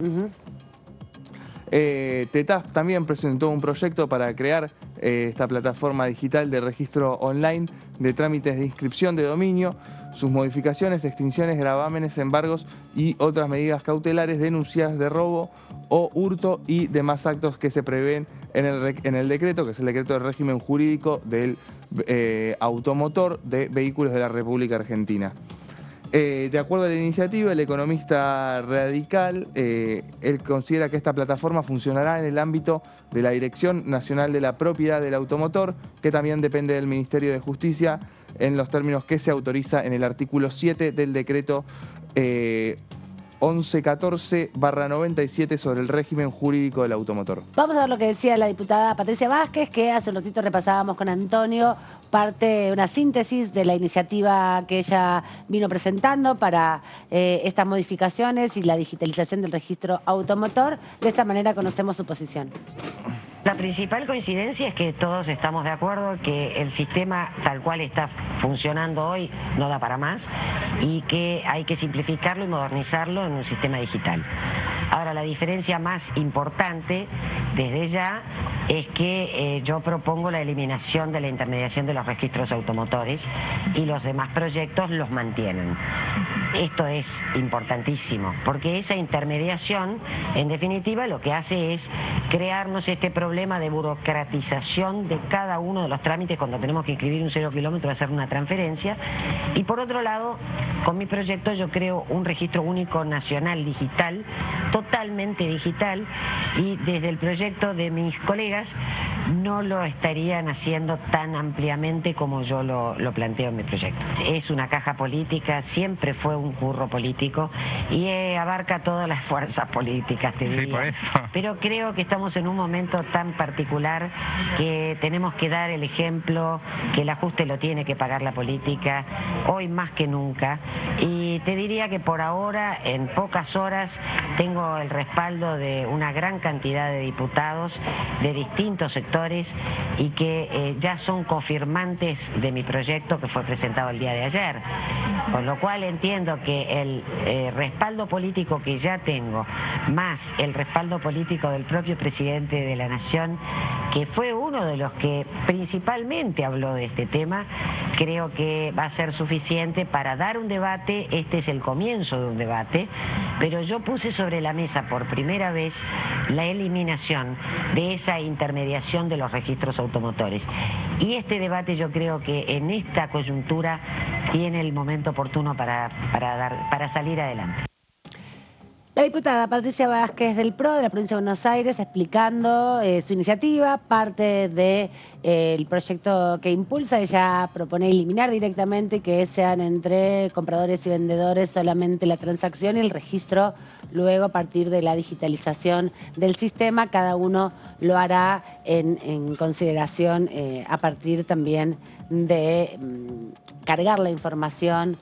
S1: Tetaz también presentó un proyecto para crear esta plataforma digital de registro online de trámites de inscripción de dominio, sus modificaciones, extinciones, gravámenes, embargos y otras medidas cautelares, denuncias de robo o hurto y demás actos que se prevén en el decreto, que es el decreto del régimen jurídico del automotor de vehículos de la República Argentina. De acuerdo a la iniciativa, el economista radical, él considera que esta plataforma funcionará en el ámbito de la Dirección Nacional de la Propiedad del Automotor, que también depende del Ministerio de Justicia, en los términos que se autoriza en el artículo 7 del decreto 1114/97 sobre el régimen jurídico del automotor.
S2: Vamos a ver lo que decía la diputada Patricia Vázquez, que hace un ratito repasábamos con Antonio una síntesis de la iniciativa que ella vino presentando para estas modificaciones y la digitalización del registro automotor. De esta manera conocemos su posición.
S16: La principal coincidencia es que todos estamos de acuerdo que el sistema tal cual está funcionando hoy no da para más y que hay que simplificarlo y modernizarlo en un sistema digital. Ahora, la diferencia más importante desde ya es que yo propongo la eliminación de la intermediación de los registros automotores y los demás proyectos los mantienen. Esto es importantísimo, porque esa intermediación, en definitiva, lo que hace es crearnos este problema de burocratización de cada uno de los trámites cuando tenemos que inscribir un 0 kilómetro, hacer una transferencia. Y por otro lado, con mi proyecto yo creo un registro único nacional digital, totalmente digital, y desde el proyecto de mis colegas no lo estarían haciendo tan ampliamente como yo lo planteo en mi proyecto. Es una caja política, siempre fue un curro político y abarca todas las fuerzas políticas, te diría. Pero creo que estamos en un momento tan particular que tenemos que dar el ejemplo, que el ajuste lo tiene que pagar la política, hoy más que nunca. Y te diría que por ahora, en pocas horas, tengo el respaldo de una gran cantidad de diputados de distintos sectores y que ya son confirmantes de mi proyecto que fue presentado el día de ayer. Con lo cual entiendo que el respaldo político que ya tengo, más el respaldo político del propio presidente de la Nación, que fue uno de los que principalmente habló de este tema, creo que va a ser suficiente para dar un debate. Este es el comienzo de un debate, pero yo puse sobre la mesa por primera vez la eliminación de esa intermediación de los registros automotores. Y este debate yo creo que en esta coyuntura tiene el momento oportuno para salir adelante.
S2: La diputada Patricia Vázquez del PRO de la provincia de Buenos Aires explicando su iniciativa, parte del proyecto que impulsa. Ella propone eliminar directamente que sean entre compradores y vendedores solamente la transacción y el registro luego a partir de la digitalización del sistema. Cada uno lo hará en consideración a partir también de cargar la información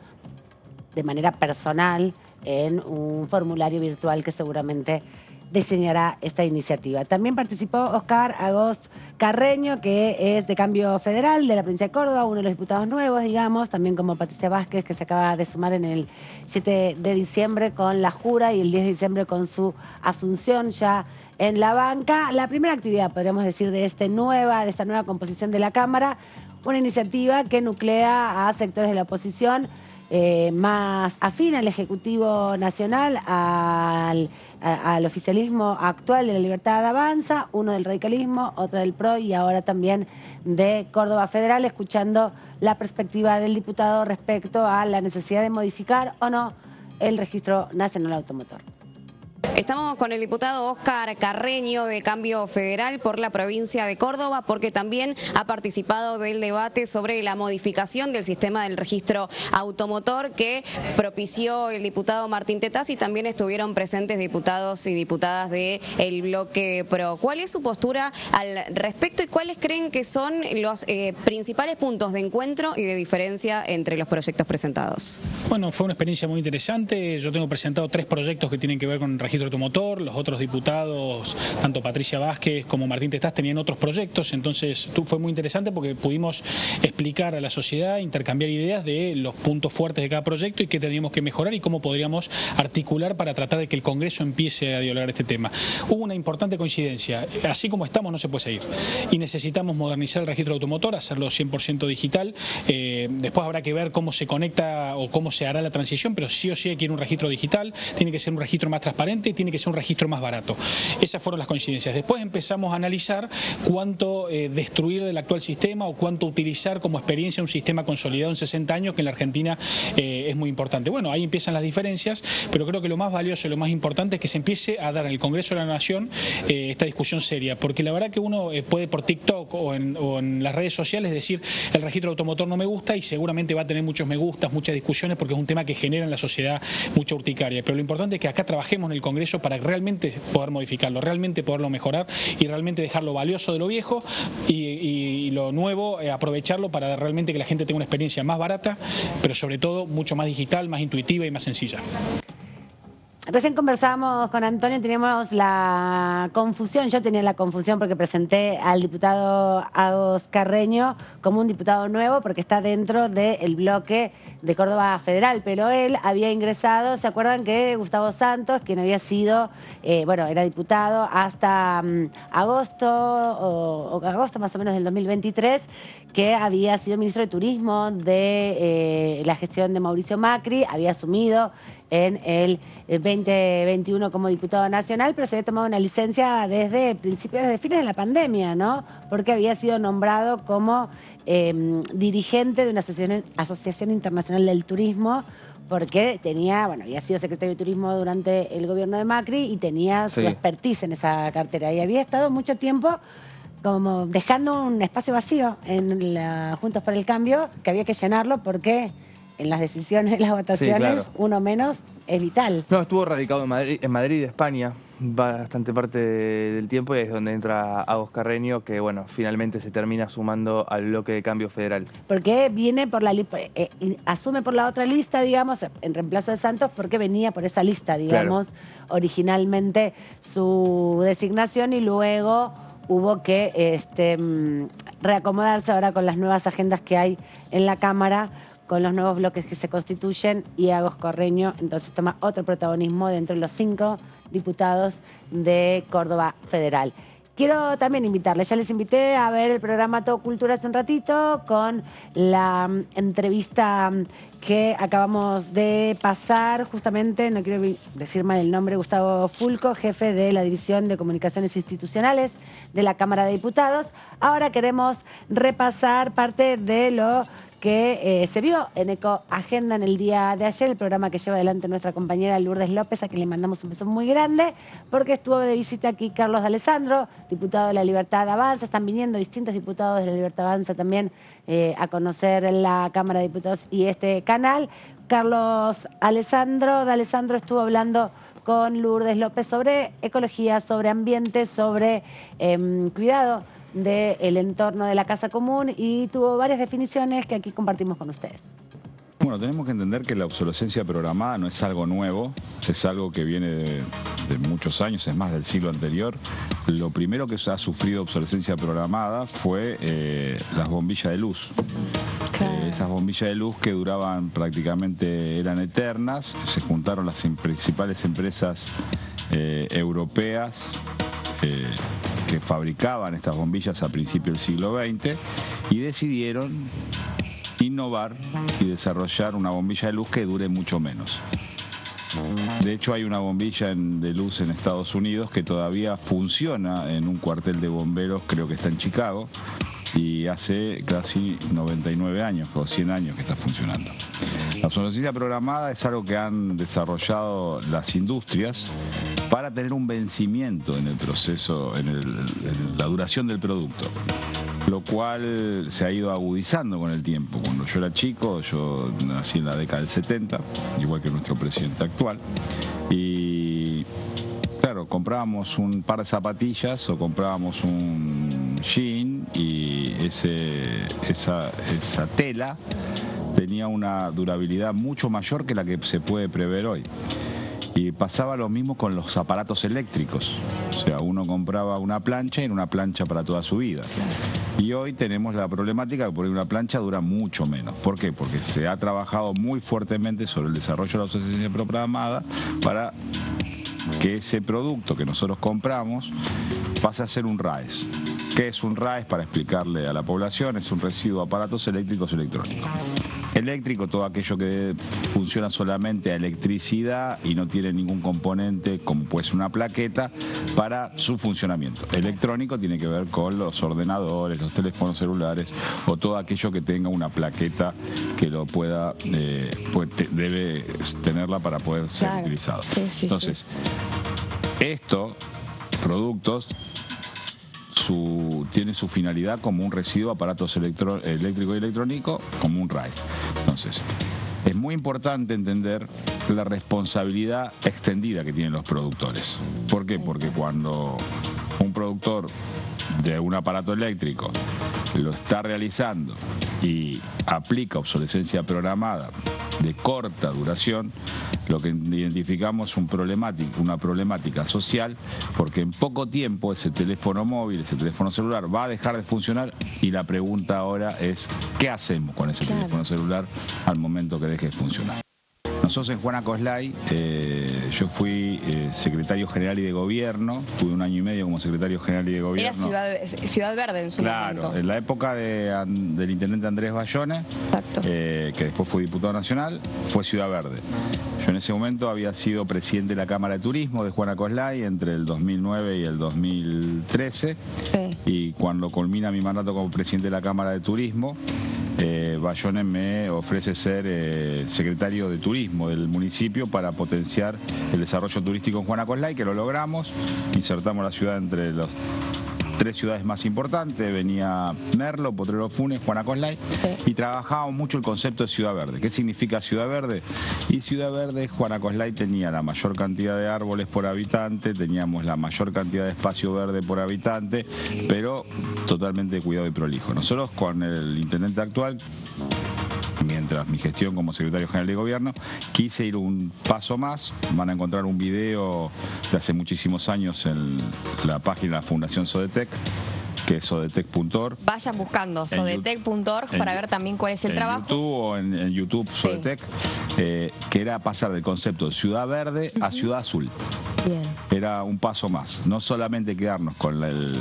S2: de manera personal en un formulario virtual que seguramente diseñará esta iniciativa. También participó Oscar Agost Carreño, que es de Cambio Federal de la provincia de Córdoba, uno de los diputados nuevos, digamos, también como Patricia Vázquez, que se acaba de sumar en el 7 de diciembre con la jura y el 10 de diciembre con su asunción ya en la banca. La primera actividad, podríamos decir, de esta nueva composición de la Cámara, una iniciativa que nuclea a sectores de la oposición más afín al Ejecutivo Nacional, al oficialismo actual de La Libertad Avanza, uno del radicalismo, otro del PRO y ahora también de Córdoba Federal, escuchando la perspectiva del diputado respecto a la necesidad de modificar o no el Registro Nacional Automotor.
S17: Estamos con el diputado Oscar Carreño de Cambio Federal por la provincia de Córdoba, porque también ha participado del debate sobre la modificación del sistema del registro automotor que propició el diputado Martín Tetaz, y también estuvieron presentes diputados y diputadas del bloque PRO. ¿Cuál es su postura al respecto y cuáles creen que son los principales puntos de encuentro y de diferencia entre los proyectos presentados?
S18: Bueno, fue una experiencia muy interesante. Yo tengo presentado 3 proyectos que tienen que ver con el registro automotor. Los otros diputados, tanto Patricia Vázquez como Martín Tetaz, tenían otros proyectos. Entonces fue muy interesante porque pudimos explicar a la sociedad, intercambiar ideas de los puntos fuertes de cada proyecto y qué tendríamos que mejorar y cómo podríamos articular para tratar de que el Congreso empiece a dialogar este tema. Hubo una importante coincidencia. Así como estamos no se puede seguir y necesitamos modernizar el registro automotor, hacerlo 100% digital. Después habrá que ver cómo se conecta o cómo se hará la transición, pero sí o sí hay que ir a un registro digital. Tiene que ser un registro más transparente, tiene que ser un registro más barato. Esas fueron las coincidencias. Después empezamos a analizar cuánto destruir del actual sistema o cuánto utilizar como experiencia un sistema consolidado en 60 años que en la Argentina es muy importante. Bueno, ahí empiezan las diferencias, pero creo que lo más valioso y lo más importante es que se empiece a dar en el Congreso de la Nación esta discusión seria, porque la verdad que uno puede por TikTok o en las redes sociales decir el registro automotor no me gusta y seguramente va a tener muchos me gustas, muchas discusiones, porque es un tema que genera en la sociedad mucha urticaria, pero lo importante es que acá trabajemos en el Congreso para realmente poder modificarlo, realmente poderlo mejorar y realmente dejarlo valioso de lo viejo y y lo nuevo, aprovecharlo para realmente que la gente tenga una experiencia más barata, pero sobre todo mucho más digital, más intuitiva y más sencilla.
S2: Recién conversábamos con Antonio, teníamos la confusión, yo tenía la confusión porque presenté al diputado Agos Carreño como un diputado nuevo porque está dentro del bloque de Córdoba Federal, pero él había ingresado, ¿se acuerdan que Gustavo Santos, quien había sido, era diputado hasta agosto más o menos del 2023, que había sido ministro de Turismo de la gestión de Mauricio Macri, había asumido en el 2021 como diputado nacional, pero se había tomado una licencia desde fines de la pandemia, ¿no? Porque había sido nombrado como dirigente de una asociación internacional del turismo, porque había sido secretario de Turismo durante el gobierno de Macri y tenía su expertise en esa cartera. Y había estado mucho tiempo como dejando un espacio vacío en la Juntos por el Cambio, que había que llenarlo porque en las decisiones de las votaciones, uno menos es vital.
S1: No, estuvo radicado en Madrid, España, bastante parte del tiempo, y es donde entra Agos Carreño, que finalmente se termina sumando al bloque de Cambio Federal.
S2: Porque viene por asume por la otra lista, digamos, en reemplazo de Santos, porque venía por esa lista, digamos, originalmente su designación, y luego hubo que reacomodarse ahora con las nuevas agendas que hay en la Cámara, con los nuevos bloques que se constituyen, y Agos Carreño entonces toma otro protagonismo dentro de los 5 diputados de Córdoba Federal. Quiero también invitarles, ya les invité a ver el programa Todo Cultura hace un ratito con la entrevista que acabamos de pasar, justamente, no quiero decir mal el nombre, Gustavo Fulco, jefe de la División de Comunicaciones Institucionales de la Cámara de Diputados. Ahora queremos repasar parte de lo que se vio en Ecoagenda en el día de ayer, el programa que lleva adelante nuestra compañera Lourdes López, a quien le mandamos un beso muy grande, porque estuvo de visita aquí Carlos D'Alessandro, diputado de la Libertad Avanza. Están viniendo distintos diputados de la Libertad Avanza también a conocer la Cámara de Diputados y este canal. Carlos D'Alessandro estuvo hablando con Lourdes López sobre ecología, sobre ambiente, sobre cuidado del entorno de la casa común, y tuvo varias definiciones que aquí compartimos con ustedes.
S19: Bueno, tenemos que entender que la obsolescencia programada no es algo nuevo, es algo que viene de muchos años, es más del siglo anterior. Lo primero que ha sufrido obsolescencia programada fue las bombillas de luz. Esas bombillas de luz que duraban prácticamente, eran eternas. Se juntaron las principales empresas europeas que fabricaban estas bombillas a principios del siglo XX y decidieron innovar y desarrollar una bombilla de luz que dure mucho menos. De hecho, hay una bombilla de luz en Estados Unidos que todavía funciona en un cuartel de bomberos, creo que está en Chicago, y hace casi 99 años o 100 años que está funcionando. La obsolescencia programada es algo que han desarrollado las industrias para tener un vencimiento en el proceso, en la duración del producto, lo cual se ha ido agudizando con el tiempo. Cuando yo era chico, yo nací en la década del 70, igual que nuestro presidente actual, y claro, comprábamos un par de zapatillas o comprábamos un jean, y esa tela tenía una durabilidad mucho mayor que la que se puede prever hoy. Y pasaba lo mismo con los aparatos eléctricos. O sea, uno compraba una plancha y era una plancha para toda su vida. Y hoy tenemos la problemática de que por ahí una plancha dura mucho menos. ¿Por qué? Porque se ha trabajado muy fuertemente sobre el desarrollo de la obsolescencia programada para que ese producto que nosotros compramos pase a ser un RAES. ¿Qué es un RAES? Para explicarle a la población, es un residuo de aparatos eléctricos electrónicos. Eléctrico, todo aquello que funciona solamente a electricidad y no tiene ningún componente, como puede ser una plaqueta, para su funcionamiento. Electrónico tiene que ver con los ordenadores, los teléfonos celulares, o todo aquello que tenga una plaqueta que lo pueda, debe tenerla para poder ser utilizado. Entonces, estos productos tiene su finalidad como un residuo de aparatos eléctrico y electrónico, como un RAES. Entonces, es muy importante entender la responsabilidad extendida que tienen los productores. ¿Por qué? Porque cuando un productor de un aparato eléctrico lo está realizando y aplica obsolescencia programada de corta duración, lo que identificamos es una problemática social, porque en poco tiempo ese teléfono móvil, ese teléfono celular va a dejar de funcionar, y la pregunta ahora es ¿qué hacemos con ese teléfono celular al momento que deje de funcionar? Nosotros en Juana Coslay, yo fui secretario general y de gobierno, tuve 1 año y medio como secretario general y de gobierno.
S11: Era Ciudad Verde en su momento.
S19: Claro, en la época del intendente Andrés Bayone, que después fue diputado nacional, fue Ciudad Verde. Yo en ese momento había sido presidente de la Cámara de Turismo de Juana Coslay entre el 2009 y el 2013, y cuando culmina mi mandato como presidente de la Cámara de Turismo, Bayone me ofrece ser secretario de Turismo del municipio para potenciar el desarrollo turístico en Juana Coslay, que lo logramos. Insertamos la ciudad entre las 3 ciudades más importantes. Venía Merlo, Potrero Funes, Juana Coslay, y trabajábamos mucho el concepto de Ciudad Verde. ¿Qué significa Ciudad Verde? Y Ciudad Verde, Juana Coslay tenía la mayor cantidad de árboles por habitante, teníamos la mayor cantidad de espacio verde por habitante, pero totalmente cuidado y prolijo. Nosotros con el intendente actual, mientras mi gestión como secretario general de gobierno, quise ir un paso más. Van a encontrar un video de hace muchísimos años en la página de la Fundación Sodetec, que es sodetec.org.
S11: Vayan buscando sodetec.org para ver también cuál es el trabajo.
S19: En YouTube o en YouTube Sodetec, que era pasar del concepto de ciudad verde a ciudad azul.
S11: Bien.
S19: Era un paso más, no solamente quedarnos con el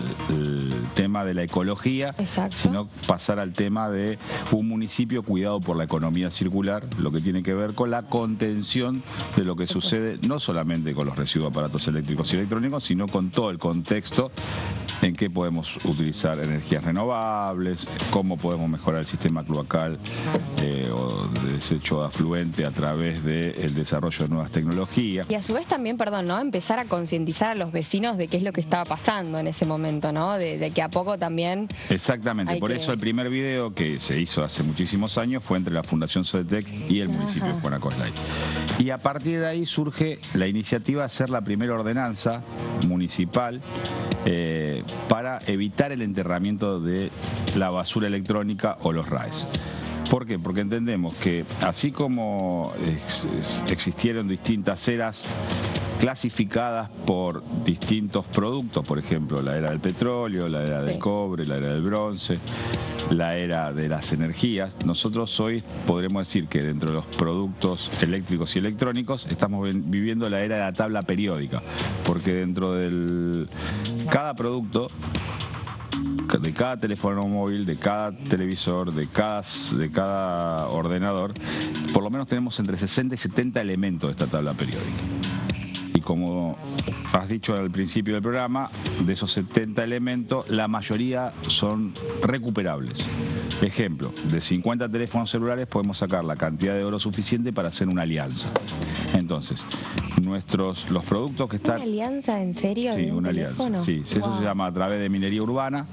S19: tema de la ecología, sino pasar al tema de un municipio cuidado por la economía circular, lo que tiene que ver con la contención de lo que sucede no solamente con los residuos de aparatos eléctricos y electrónicos, sino con todo el contexto en qué podemos utilizar energías renovables, cómo podemos mejorar el sistema cloacal o de desecho afluente a través del desarrollo de nuevas tecnologías.
S11: Y a su vez también, perdón, ¿no? Empezar a concientizar a los vecinos de qué es lo que estaba pasando en ese momento, ¿no? De que a poco también...
S19: Exactamente, por eso el primer video que se hizo hace muchísimos años fue entre la Fundación Sodetec y el municipio de Juana Coslay. Y a partir de ahí surge la iniciativa de hacer la primera ordenanza municipal para evitar el enterramiento de la basura electrónica o los RAEs. ¿Por qué? Porque entendemos que así como existieron distintas eras clasificadas por distintos productos, por ejemplo, la era del petróleo, la era del cobre, la era del bronce, la era de las energías, nosotros hoy podremos decir que dentro de los productos eléctricos y electrónicos estamos viviendo la era de la tabla periódica, porque dentro de cada producto, de cada teléfono móvil, de cada televisor, de cada ordenador, por lo menos tenemos entre 60 y 70 elementos de esta tabla periódica. Y como has dicho al principio del programa, de esos 70 elementos, la mayoría son recuperables. Ejemplo, de 50 teléfonos celulares podemos sacar la cantidad de oro suficiente para hacer una alianza. Entonces, los productos que están...
S11: ¿Una alianza en serio?
S19: Sí, una alianza. Sí, eso se llama a través de minería urbana.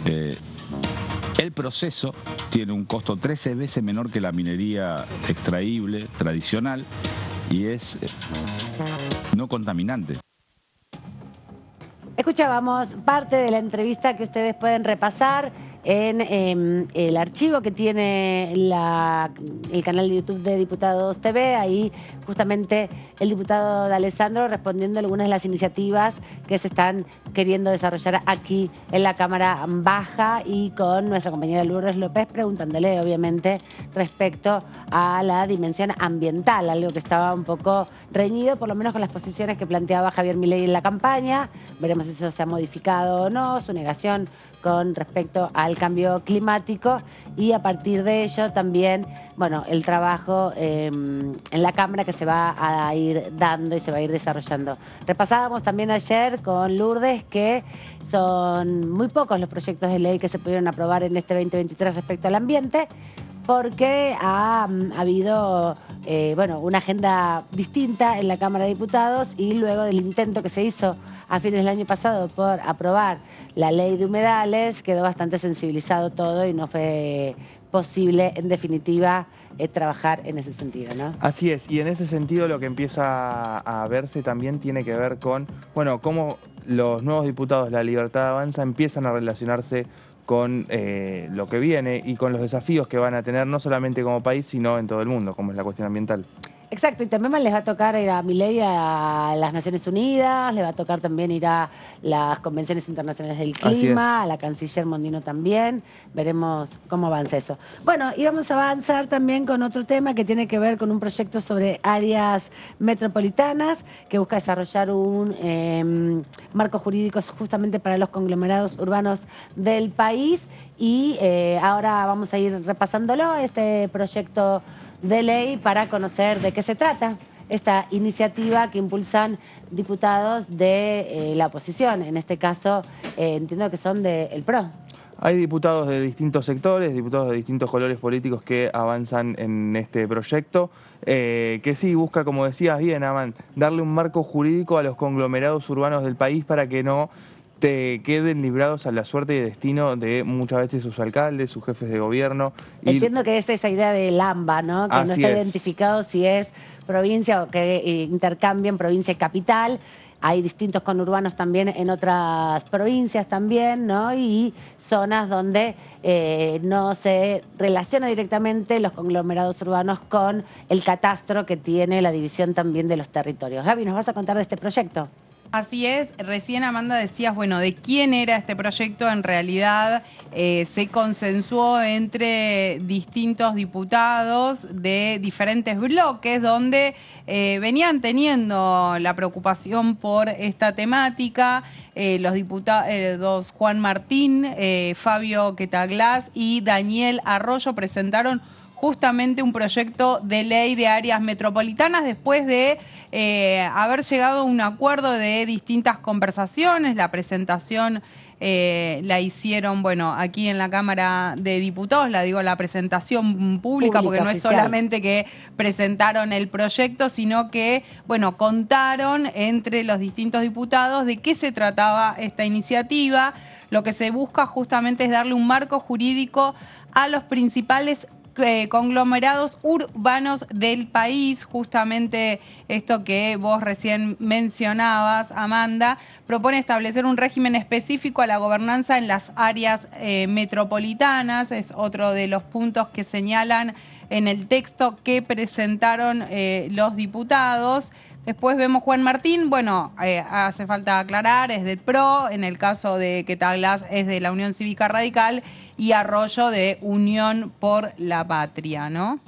S19: El proceso tiene un costo 13 veces menor que la minería extraíble tradicional y es no contaminante.
S2: Escuchábamos parte de la entrevista que ustedes pueden repasar en el archivo que tiene el canal de YouTube de Diputados TV. Ahí justamente el diputado D'Alessandro respondiendo a algunas de las iniciativas que se están queriendo desarrollar aquí en la Cámara Baja, y con nuestra compañera Lourdes López preguntándole obviamente respecto a la dimensión ambiental, algo que estaba un poco reñido, por lo menos con las posiciones que planteaba Javier Milei en la campaña. Veremos si eso se ha modificado o no, su negación con respecto al cambio climático, y a partir de ello también, bueno, el trabajo en la Cámara que se va a ir dando y se va a ir desarrollando. Repasábamos también ayer con Lourdes que son muy pocos los proyectos de ley que se pudieron aprobar en este 2023 respecto al ambiente, porque ha habido una agenda distinta en la Cámara de Diputados, y luego del intento que se hizo a fines del año pasado por aprobar la ley de humedales, quedó bastante sensibilizado todo y no fue posible, en definitiva, trabajar en ese sentido, ¿no?
S1: Así es, y en ese sentido lo que empieza a verse también tiene que ver con, cómo los nuevos diputados de La Libertad Avanza empiezan a relacionarse con lo que viene y con los desafíos que van a tener no solamente como país, sino en todo el mundo, como es la cuestión ambiental.
S2: Exacto, y también les va a tocar ir a Milei a las Naciones Unidas, le va a tocar también ir a las convenciones internacionales del clima, a la canciller Mondino también. Veremos cómo avanza eso. Bueno, y vamos a avanzar también con otro tema que tiene que ver con un proyecto sobre áreas metropolitanas que busca desarrollar un marco jurídico justamente para los conglomerados urbanos del país. Y ahora vamos a ir repasándolo, este proyecto de ley, para conocer de qué se trata esta iniciativa que impulsan diputados de la oposición. En este caso, entiendo que son del PRO.
S1: Hay diputados de distintos sectores, diputados de distintos colores políticos que avanzan en este proyecto, que sí busca, como decías bien, Aman, darle un marco jurídico a los conglomerados urbanos del país para que no te queden librados a la suerte y destino de muchas veces sus alcaldes, sus jefes de gobierno.
S2: Entiendo que es esa idea del AMBA, ¿no? Que no está identificado si es provincia o que intercambian provincia y capital. Hay distintos conurbanos también en otras provincias también, ¿no? Y zonas donde no se relaciona directamente los conglomerados urbanos con el catastro que tiene la división también de los territorios. Gaby, ¿nos vas a contar de este proyecto?
S3: Así es, recién Amanda decías, bueno, de quién era este proyecto. En realidad se consensuó entre distintos diputados de diferentes bloques donde venían teniendo la preocupación por esta temática. Los diputados Juan Martín, Fabio Quetaglás y Daniel Arroyo presentaron justamente un proyecto de ley de áreas metropolitanas después de haber llegado a un acuerdo de distintas conversaciones. La presentación la hicieron, bueno, aquí en la Cámara de Diputados, la presentación pública, porque no es solamente que presentaron el proyecto, sino que, bueno, contaron entre los distintos diputados de qué se trataba esta iniciativa. Lo que se busca justamente es darle un marco jurídico a los principales conglomerados urbanos del país. Justamente esto que vos recién mencionabas, Amanda, propone establecer un régimen específico a la gobernanza en las áreas metropolitanas. Es otro de los puntos que señalan en el texto que presentaron los diputados. Después vemos Juan Martín, bueno, hace falta aclarar, es del PRO, en el caso de Quetaglás es de la Unión Cívica Radical y Arroyo de Unión por la Patria, ¿no?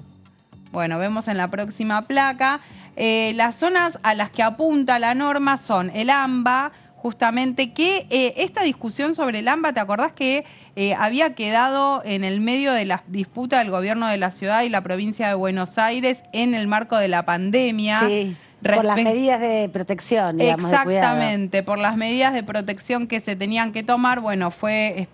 S3: Bueno, vemos en la próxima placa, las zonas a las que apunta la norma son el AMBA, justamente que esta discusión sobre el AMBA, ¿te acordás que había quedado en el medio de la disputa del gobierno de la ciudad y la provincia de Buenos Aires en el marco de la pandemia?
S2: Sí. Por las medidas de protección, digamos.
S3: Exactamente, por las medidas de protección que se tenían que tomar. Bueno, fue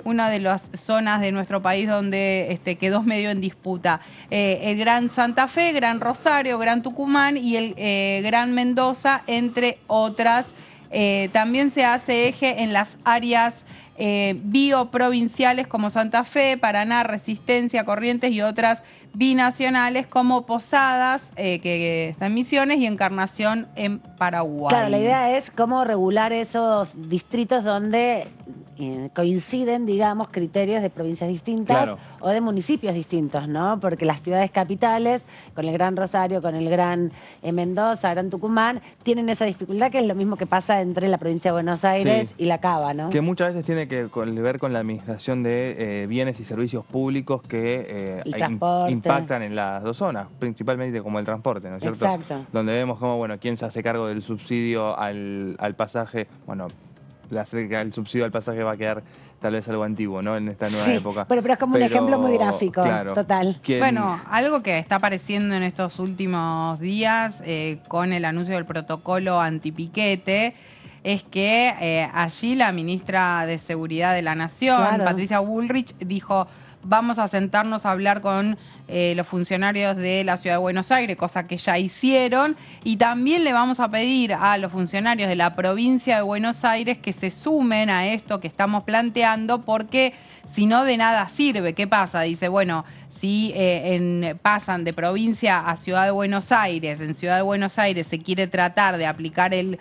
S3: una de las zonas de nuestro país donde quedó medio en disputa. El Gran Santa Fe, Gran Rosario, Gran Tucumán y el Gran Mendoza, entre otras. También se hace eje en las áreas bioprovinciales como Santa Fe, Paraná, Resistencia, Corrientes y otras binacionales como Posadas, que está en Misiones, y Encarnación en Paraguay.
S2: Claro, la idea es cómo regular esos distritos donde coinciden, digamos, criterios de provincias distintas o de municipios distintos, ¿no? Porque las ciudades capitales, con el Gran Rosario, con el Gran Mendoza, Gran Tucumán, tienen esa dificultad, que es lo mismo que pasa entre la provincia de Buenos Aires y la Cava, ¿no?
S1: Que muchas veces tiene que ver con la administración de bienes y servicios públicos que impactan en las dos zonas, principalmente como el transporte, ¿no es cierto?
S2: Exacto.
S1: Donde vemos cómo, bueno, quién se hace cargo del subsidio al pasaje, bueno, el subsidio al pasaje va a quedar tal vez algo antiguo, ¿no? En esta nueva época.
S2: Pero es como un ejemplo muy gráfico, total.
S3: Bueno, algo que está apareciendo en estos últimos días con el anuncio del protocolo antipiquete es que allí la ministra de Seguridad de la Nación, Patricia Bullrich, dijo: vamos a sentarnos a hablar con los funcionarios de la Ciudad de Buenos Aires, cosa que ya hicieron, y también le vamos a pedir a los funcionarios de la provincia de Buenos Aires que se sumen a esto que estamos planteando, porque si no, de nada sirve. ¿Qué pasa? Dice, bueno, si pasan de provincia a Ciudad de Buenos Aires, en Ciudad de Buenos Aires se quiere tratar de aplicar el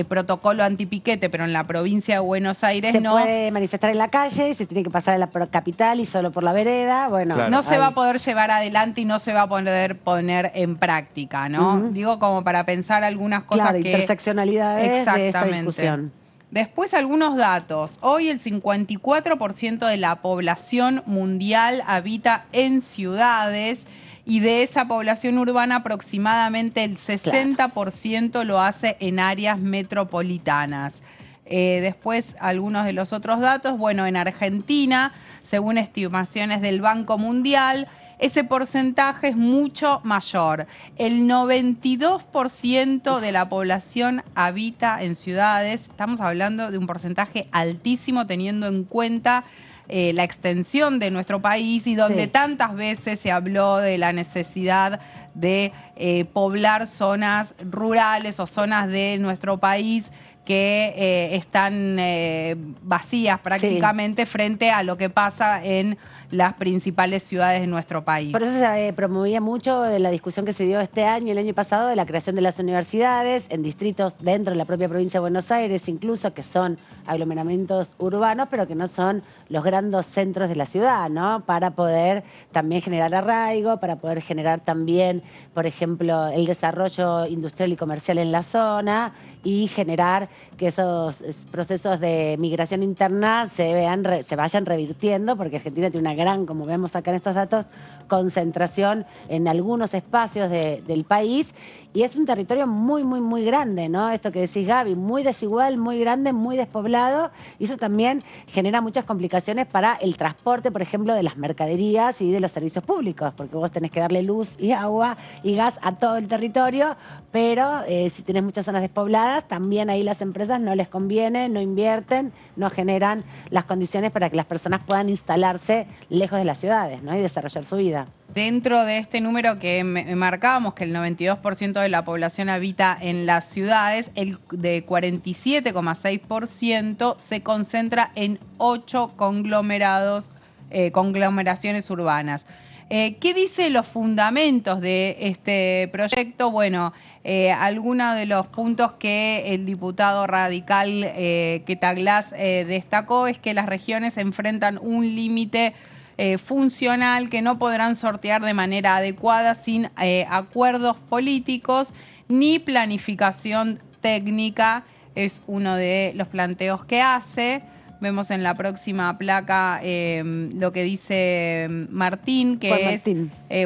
S3: protocolo antipiquete, pero en la provincia de Buenos Aires
S2: se
S3: no.
S2: Se puede manifestar en la calle, se tiene que pasar en la capital y solo por la vereda. Bueno,
S3: claro. No se va a poder llevar adelante y no se va a poder poner en práctica, ¿no? Digo, como para pensar algunas cosas
S2: claro, interseccionalidades de esta discusión.
S3: Después algunos datos. Hoy el 54% de la población mundial habita en ciudades y de esa población urbana aproximadamente el 60% lo hace en áreas metropolitanas. Después algunos de los otros datos. Bueno, en Argentina, según estimaciones del Banco Mundial, ese porcentaje es mucho mayor. El 92% de la población habita en ciudades. Estamos hablando de un porcentaje altísimo teniendo en cuenta la extensión de nuestro país y donde tantas veces se habló de la necesidad de poblar zonas rurales o zonas de nuestro país que están vacías prácticamente frente a lo que pasa en las principales ciudades de nuestro país.
S2: Por eso se promovía mucho la discusión que se dio este año y el año pasado de la creación de las universidades en distritos dentro de la propia provincia de Buenos Aires, incluso que son aglomeramientos urbanos, pero que no son los grandes centros de la ciudad, ¿no? Para poder también generar arraigo, para poder generar también, por ejemplo, el desarrollo industrial y comercial en la zona y generar que esos procesos de migración interna se vayan revirtiendo, porque Argentina tiene una gran, como vemos acá en estos datos, concentración en algunos espacios del país y es un territorio muy, muy, muy grande, ¿no? Esto que decís, Gaby, muy desigual, muy grande, muy despoblado y eso también genera muchas complicaciones para el transporte, por ejemplo, de las mercaderías y de los servicios públicos, porque vos tenés que darle luz y agua y gas a todo el territorio, pero si tenés muchas zonas despobladas, también ahí las empresas no les conviene, no invierten, no generan las condiciones para que las personas puedan instalarse lejos de las ciudades, ¿no? Y desarrollar su vida.
S3: Dentro de este número que marcábamos, que el 92% de la población habita en las ciudades, el de 47,6% se concentra en 8 conglomeraciones urbanas. ¿Qué dicen los fundamentos de este proyecto? Bueno, algunos de los puntos que el diputado radical Queta Glass destacó es que las regiones enfrentan un límite funcional que no podrán sortear de manera adecuada sin acuerdos políticos ni planificación técnica. Es uno de los planteos que hace. Vemos en la próxima placa lo que dice Martín,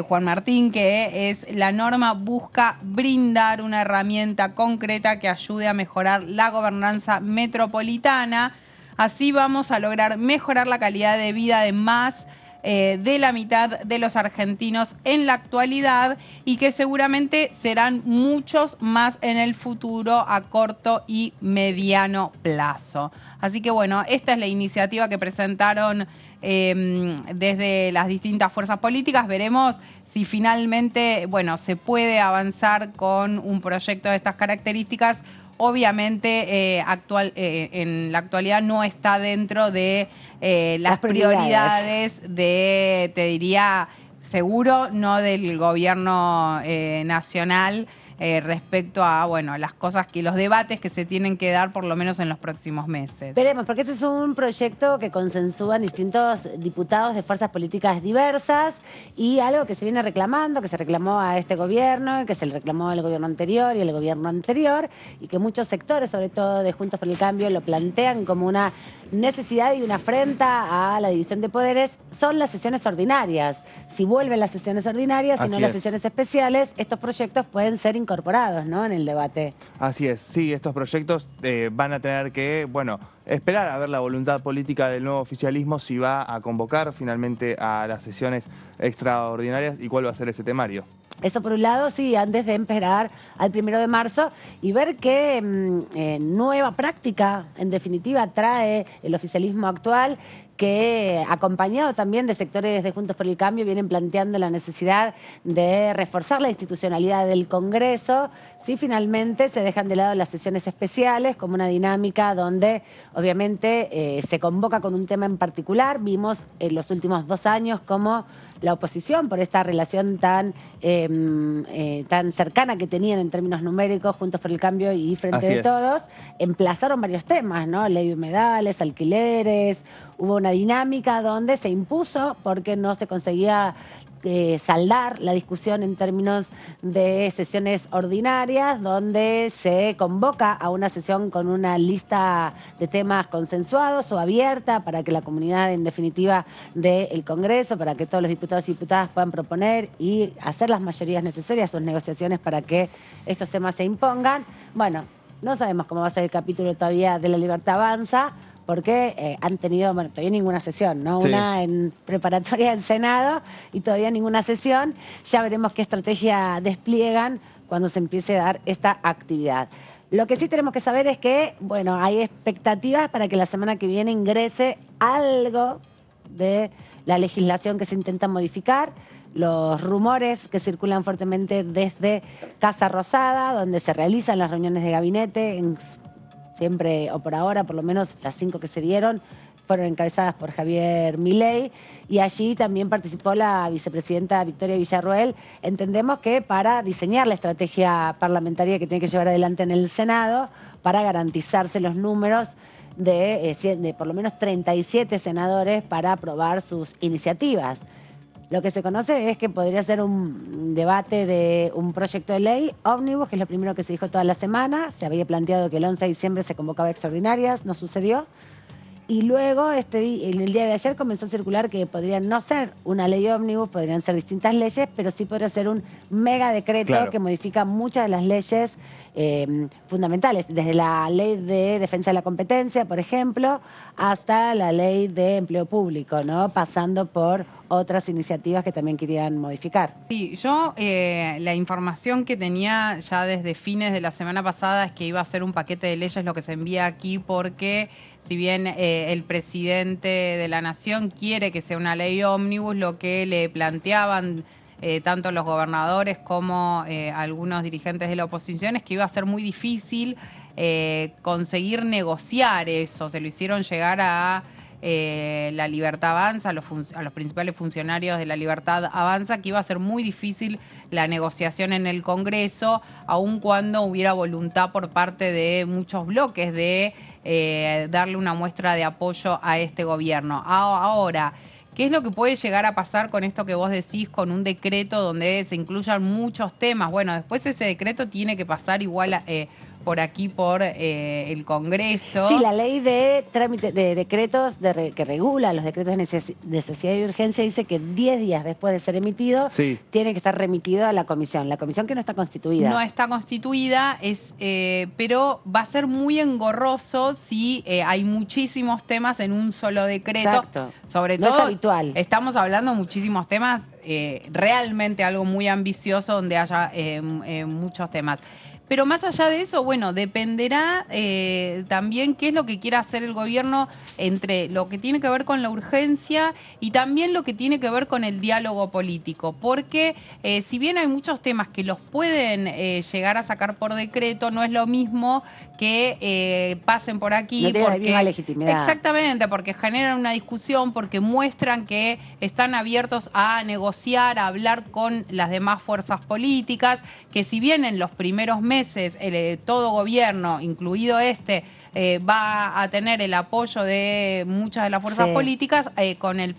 S3: Juan Martín, que es la norma busca brindar una herramienta concreta que ayude a mejorar la gobernanza metropolitana. Así vamos a lograr mejorar la calidad de vida de más de la mitad de los argentinos en la actualidad y que seguramente serán muchos más en el futuro a corto y mediano plazo. Así que bueno, esta es la iniciativa que presentaron desde las distintas fuerzas políticas. Veremos si finalmente, bueno, se puede avanzar con un proyecto de estas características. Obviamente en la actualidad no está dentro de las prioridades de, te diría, seguro no del gobierno nacional respecto a, bueno, las cosas que, los debates que se tienen que dar por lo menos en los próximos meses.
S2: Veremos, porque este es un proyecto que consensúan distintos diputados de fuerzas políticas diversas y algo que se viene reclamando, que se reclamó a este gobierno, que se le reclamó al gobierno anterior y al gobierno anterior, y que muchos sectores, sobre todo de Juntos por el Cambio, lo plantean como una necesidad y una afrenta a la división de poderes, son las sesiones ordinarias. Si vuelven las sesiones ordinarias y no las sesiones especiales, estos proyectos pueden ser incorporados, ¿no?, en el debate.
S1: Así es, sí, estos proyectos van a tener que, bueno, esperar a ver la voluntad política del nuevo oficialismo, si va a convocar finalmente a las sesiones extraordinarias y cuál va a ser ese temario.
S2: Eso por un lado, sí, antes de esperar al 1 de marzo y ver qué nueva práctica, en definitiva, trae el oficialismo actual, que, acompañado también de sectores de Juntos por el Cambio, vienen planteando la necesidad de reforzar la institucionalidad del Congreso, si finalmente se dejan de lado las sesiones especiales como una dinámica donde obviamente se convoca con un tema en particular. Vimos en los últimos 2 años cómo la oposición, por esta relación tan cercana que tenían en términos numéricos, Juntos por el Cambio y Frente de Todos, emplazaron varios temas, ¿no? Ley de humedales, alquileres. Hubo una dinámica donde se impuso porque no se conseguía saldar la discusión en términos de sesiones ordinarias, donde se convoca a una sesión con una lista de temas consensuados o abierta para que la comunidad, en definitiva, del Congreso, para que todos los diputados y diputadas puedan proponer y hacer las mayorías necesarias, sus negociaciones para que estos temas se impongan. Bueno, no sabemos cómo va a ser el capítulo todavía de La Libertad Avanza, porque han tenido, bueno, todavía ninguna sesión, ¿no? Sí. Una en preparatoria del Senado y todavía ninguna sesión. Ya veremos qué estrategia despliegan cuando se empiece a dar esta actividad. Lo que sí tenemos que saber es que, bueno, hay expectativas para que la semana que viene ingrese algo de la legislación que se intenta modificar. Los rumores que circulan fuertemente desde Casa Rosada, donde se realizan las reuniones de gabinete, siempre o por ahora, por lo menos las 5 que se dieron, fueron encabezadas por Javier Milei, y allí también participó la vicepresidenta Victoria Villarroel. Entendemos que para diseñar la estrategia parlamentaria que tiene que llevar adelante en el Senado, para garantizarse los números de por lo menos 37 senadores para aprobar sus iniciativas. Lo que se conoce es que podría ser un debate de un proyecto de ley ómnibus, que es lo primero que se dijo toda la semana. Se había planteado que el 11 de diciembre se convocaba extraordinarias, no sucedió. Y luego, en el día de ayer comenzó a circular que podrían no ser una ley ómnibus, podrían ser distintas leyes, pero sí podría ser un mega decreto que modifica muchas de las leyes fundamentales, desde la ley de defensa de la competencia, por ejemplo, hasta la ley de empleo público, ¿no? Pasando por otras iniciativas que también querían modificar.
S3: Sí, yo la información que tenía ya desde fines de la semana pasada es que iba a ser un paquete de leyes lo que se envía aquí, porque si bien el presidente de la Nación quiere que sea una ley ómnibus, lo que le planteaban tanto los gobernadores como algunos dirigentes de la oposición es que iba a ser muy difícil conseguir negociar eso. Se lo hicieron llegar a La Libertad Avanza, a los principales funcionarios de La Libertad Avanza, que iba a ser muy difícil la negociación en el Congreso, aun cuando hubiera voluntad por parte de muchos bloques de darle una muestra de apoyo a este gobierno. Ahora, ¿qué es lo que puede llegar a pasar con esto que vos decís, con un decreto donde se incluyan muchos temas? Bueno, después ese decreto tiene que pasar igual por aquí, por el Congreso.
S2: Sí, la ley de trámite de decretos que regula los decretos de necesidad y urgencia dice que 10 días después de ser emitido tiene que estar remitido a la comisión. La comisión que no está constituida.
S3: No está constituida, pero va a ser muy engorroso si hay muchísimos temas en un solo decreto.
S2: Exacto.
S3: Sobre
S2: no
S3: todo,
S2: es habitual.
S3: Estamos hablando de muchísimos temas, realmente algo muy ambicioso donde haya muchos temas. Pero más allá de eso, bueno, dependerá también qué es lo que quiera hacer el gobierno entre lo que tiene que ver con la urgencia y también lo que tiene que ver con el diálogo político. Porque si bien hay muchos temas que los pueden llegar a sacar por decreto, no es lo mismo que pasen por aquí.
S2: No tiene la misma legitimidad.
S3: Exactamente, porque generan una discusión, porque muestran que están abiertos a negociar, a hablar con las demás fuerzas políticas, que si bien en los primeros meses todo gobierno, incluido va a tener el apoyo de muchas de las fuerzas políticas, con el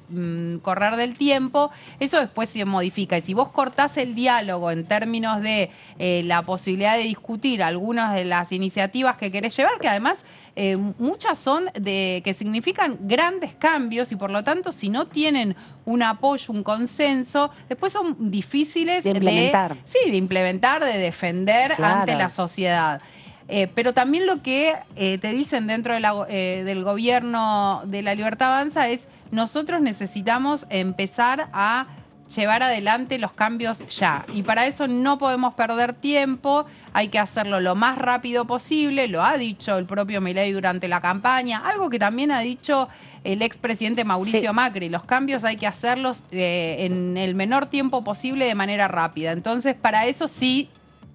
S3: correr del tiempo, eso después se modifica. Y si vos cortás el diálogo en términos de la posibilidad de discutir algunas de las iniciativas que querés llevar, que además muchas son que significan grandes cambios y por lo tanto si no tienen un apoyo, un consenso, después son difíciles
S2: de implementar.
S3: De implementar, de defender ante la sociedad. Pero también lo que te dicen dentro de del gobierno de La Libertad Avanza es: nosotros necesitamos empezar a llevar adelante los cambios ya. Y para eso no podemos perder tiempo, hay que hacerlo lo más rápido posible, lo ha dicho el propio Milei durante la campaña, algo que también ha dicho el expresidente Mauricio Macri. Los cambios hay que hacerlos en el menor tiempo posible de manera rápida. Entonces, para eso sí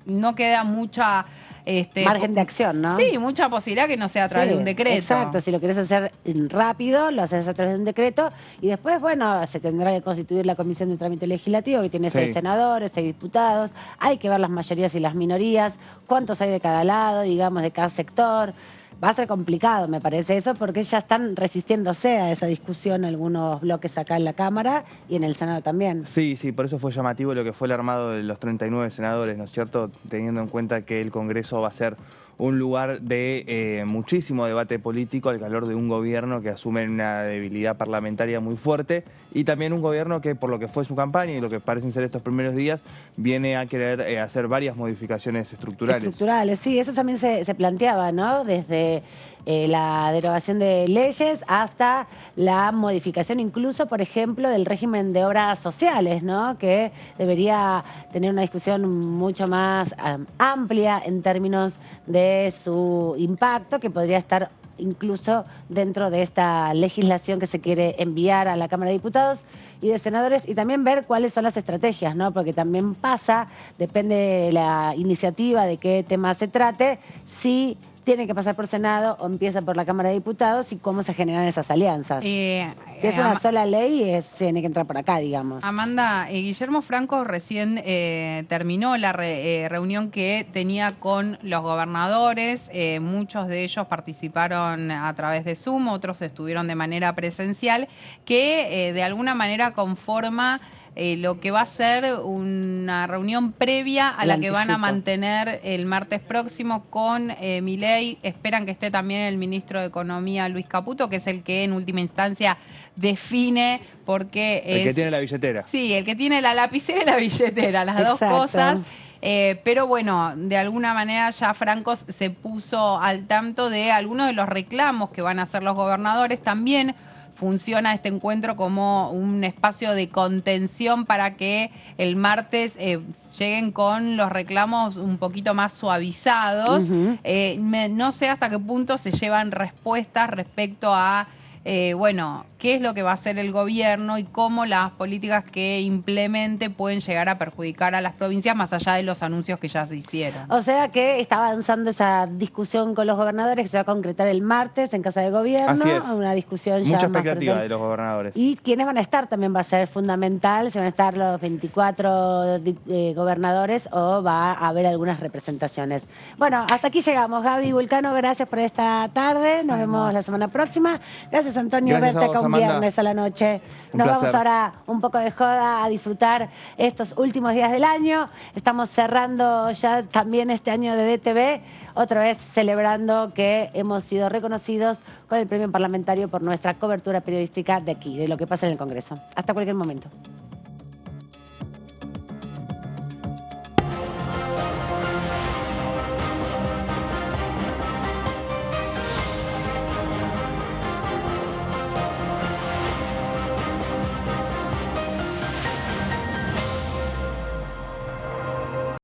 S3: no queda mucha...
S2: margen de acción, ¿no?
S3: Sí, mucha posibilidad que no sea a través de un decreto.
S2: Exacto, si lo querés hacer rápido, lo haces a través de un decreto y después, bueno, se tendrá que constituir la comisión de trámite legislativo que tiene 6 senadores, 6 diputados, hay que ver las mayorías y las minorías, cuántos hay de cada lado, digamos, de cada sector. Va a ser complicado, me parece eso, porque ya están resistiéndose a esa discusión algunos bloques acá en la Cámara y en el Senado también.
S1: Sí, por eso fue llamativo lo que fue el armado de los 39 senadores, ¿no es cierto? Teniendo en cuenta que el Congreso va a ser un lugar de muchísimo debate político al calor de un gobierno que asume una debilidad parlamentaria muy fuerte y también un gobierno que, por lo que fue su campaña y lo que parecen ser estos primeros días, viene a querer hacer varias modificaciones estructurales.
S2: Estructurales, sí, eso también se planteaba, ¿no? Desde la derogación de leyes hasta la modificación incluso, por ejemplo, del régimen de obras sociales, ¿no? Que debería tener una discusión mucho más amplia en términos de su impacto, que podría estar incluso dentro de esta legislación que se quiere enviar a la Cámara de Diputados y de Senadores, y también ver cuáles son las estrategias, ¿no? Porque también pasa, depende de la iniciativa, de qué tema se trate, si tiene que pasar por Senado o empieza por la Cámara de Diputados y cómo se generan esas alianzas. Si es una sola ley, tiene que entrar por acá, digamos.
S3: Amanda, Guillermo Franco recién terminó la reunión que tenía con los gobernadores. Muchos de ellos participaron a través de Zoom, otros estuvieron de manera presencial, que de alguna manera conforma lo que va a ser una reunión previa a la que van a mantener el martes próximo con Milei. Esperan que esté también el ministro de Economía, Luis Caputo, que es el que en última instancia define, porque
S1: el que tiene la billetera.
S3: Sí, el que tiene la lapicera y la billetera, las dos cosas. Pero bueno, de alguna manera ya Franco se puso al tanto de algunos de los reclamos que van a hacer los gobernadores. También funciona este encuentro como un espacio de contención para que el martes lleguen con los reclamos un poquito más suavizados. No sé hasta qué punto se llevan respuestas respecto a qué es lo que va a hacer el gobierno y cómo las políticas que implemente pueden llegar a perjudicar a las provincias más allá de los anuncios que ya se hicieron.
S2: O sea que está avanzando esa discusión con los gobernadores que se va a concretar el martes en Casa de Gobierno.
S1: Así es.
S2: Una discusión
S1: mucha
S2: ya
S1: expectativa
S2: más
S1: de los gobernadores.
S2: Y quiénes van a estar también va a ser fundamental, si van a estar los 24 gobernadores o va a haber algunas representaciones. Bueno, hasta aquí llegamos. Gaby Vulcano, gracias por esta tarde. Nos vemos la semana próxima. Gracias, Antonio, verte acá un viernes a la noche. Nos vamos ahora un poco de joda a disfrutar estos últimos días del año. Estamos cerrando ya también este año de DTV, otra vez celebrando que hemos sido reconocidos con el premio parlamentario por nuestra cobertura periodística de aquí, de lo que pasa en el Congreso. Hasta cualquier momento.